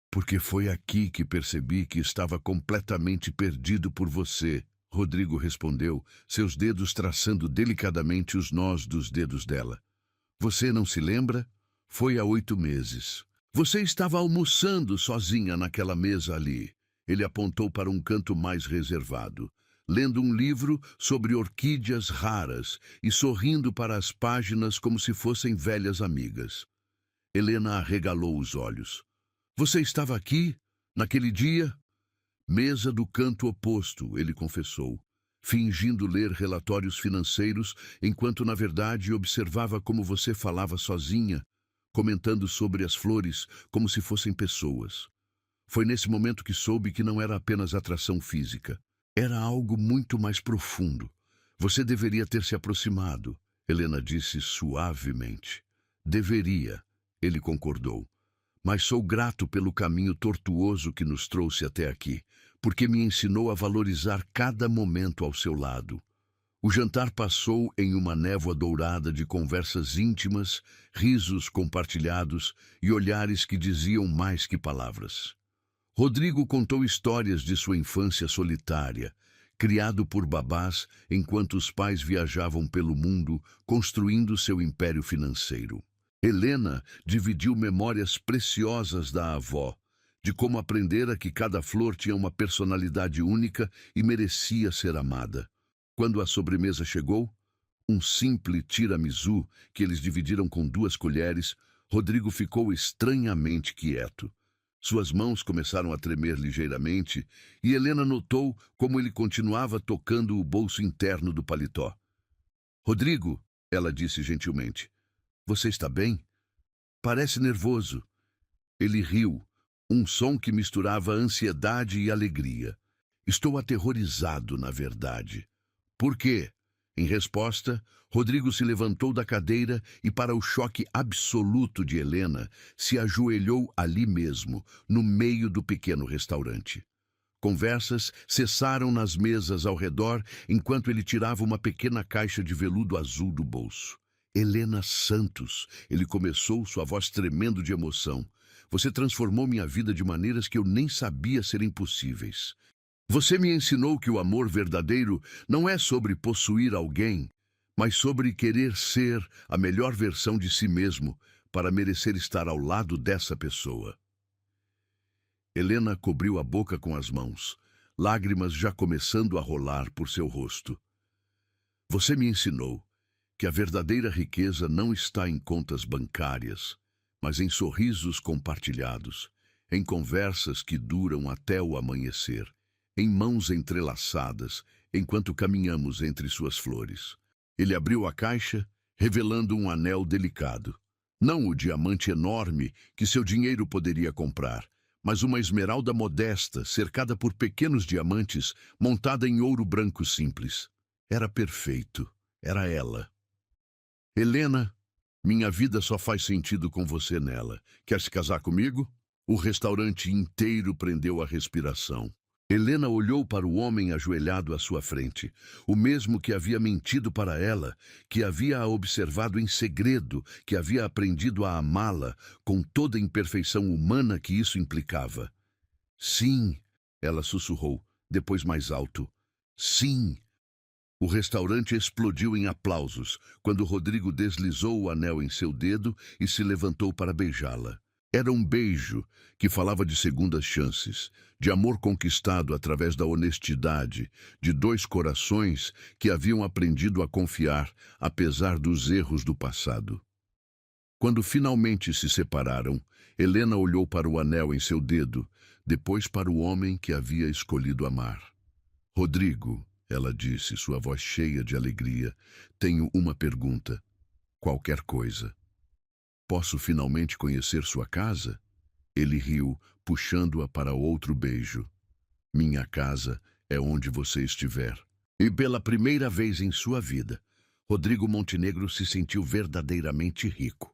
S1: Porque foi aqui que percebi que estava completamente perdido por você, Rodrigo respondeu, seus dedos traçando delicadamente os nós dos dedos dela. Você não se lembra? Foi há 8 meses. Você estava almoçando sozinha naquela mesa ali. Ele apontou para um canto mais reservado, lendo um livro sobre orquídeas raras e sorrindo para as páginas como se fossem velhas amigas. Helena arregalou os olhos. Você estava aqui, naquele dia? Mesa do canto oposto, ele confessou, fingindo ler relatórios financeiros, enquanto na verdade observava como você falava sozinha, comentando sobre as flores como se fossem pessoas. Foi nesse momento que soube que não era apenas atração física. Era algo muito mais profundo. Você deveria ter se aproximado, Helena disse suavemente. Deveria, ele concordou. Mas sou grato pelo caminho tortuoso que nos trouxe até aqui, porque me ensinou a valorizar cada momento ao seu lado. O jantar passou em uma névoa dourada de conversas íntimas, risos compartilhados e olhares que diziam mais que palavras. Rodrigo contou histórias de sua infância solitária, criado por babás enquanto os pais viajavam pelo mundo construindo seu império financeiro. Helena dividiu memórias preciosas da avó, de como aprendera que cada flor tinha uma personalidade única e merecia ser amada. Quando a sobremesa chegou, um simples tiramisu que eles dividiram com 2 colheres, Rodrigo ficou estranhamente quieto. Suas mãos começaram a tremer ligeiramente e Helena notou como ele continuava tocando o bolso interno do paletó. "Rodrigo", ela disse gentilmente, "você está bem? Parece nervoso." Ele riu, um som que misturava ansiedade e alegria. "Estou aterrorizado, na verdade." "Por quê?" Em resposta, Rodrigo se levantou da cadeira e, para o choque absoluto de Helena, se ajoelhou ali mesmo, no meio do pequeno restaurante. Conversas cessaram nas mesas ao redor enquanto ele tirava uma pequena caixa de veludo azul do bolso. "Helena Santos", ele começou, sua voz tremendo de emoção. "Você transformou minha vida de maneiras que eu nem sabia serem possíveis. Você me ensinou que o amor verdadeiro não é sobre possuir alguém, mas sobre querer ser a melhor versão de si mesmo para merecer estar ao lado dessa pessoa." Helena cobriu a boca com as mãos, lágrimas já começando a rolar por seu rosto. "Você me ensinou que a verdadeira riqueza não está em contas bancárias, mas em sorrisos compartilhados, em conversas que duram até o amanhecer, em mãos entrelaçadas enquanto caminhamos entre suas flores." Ele abriu a caixa, revelando um anel delicado. Não o diamante enorme que seu dinheiro poderia comprar, mas uma esmeralda modesta, cercada por pequenos diamantes, montada em ouro branco simples. Era perfeito. Era ela. "Helena, minha vida só faz sentido com você nela. Quer se casar comigo?" O restaurante inteiro prendeu a respiração. Helena olhou para o homem ajoelhado à sua frente, o mesmo que havia mentido para ela, que havia observado em segredo, que havia aprendido a amá-la, com toda a imperfeição humana que isso implicava. "Sim", ela sussurrou, depois mais alto. "Sim." O restaurante explodiu em aplausos quando Rodrigo deslizou o anel em seu dedo e se levantou para beijá-la. Era um beijo que falava de segundas chances, de amor conquistado através da honestidade, de 2 corações que haviam aprendido a confiar, apesar dos erros do passado. Quando finalmente se separaram, Helena olhou para o anel em seu dedo, depois para o homem que havia escolhido amar. "Rodrigo", ela disse, sua voz cheia de alegria, "tenho uma pergunta. Qualquer coisa. Posso finalmente conhecer sua casa?" Ele riu, puxando-a para outro beijo. "Minha casa é onde você estiver." E pela primeira vez em sua vida, Rodrigo Montenegro se sentiu verdadeiramente rico.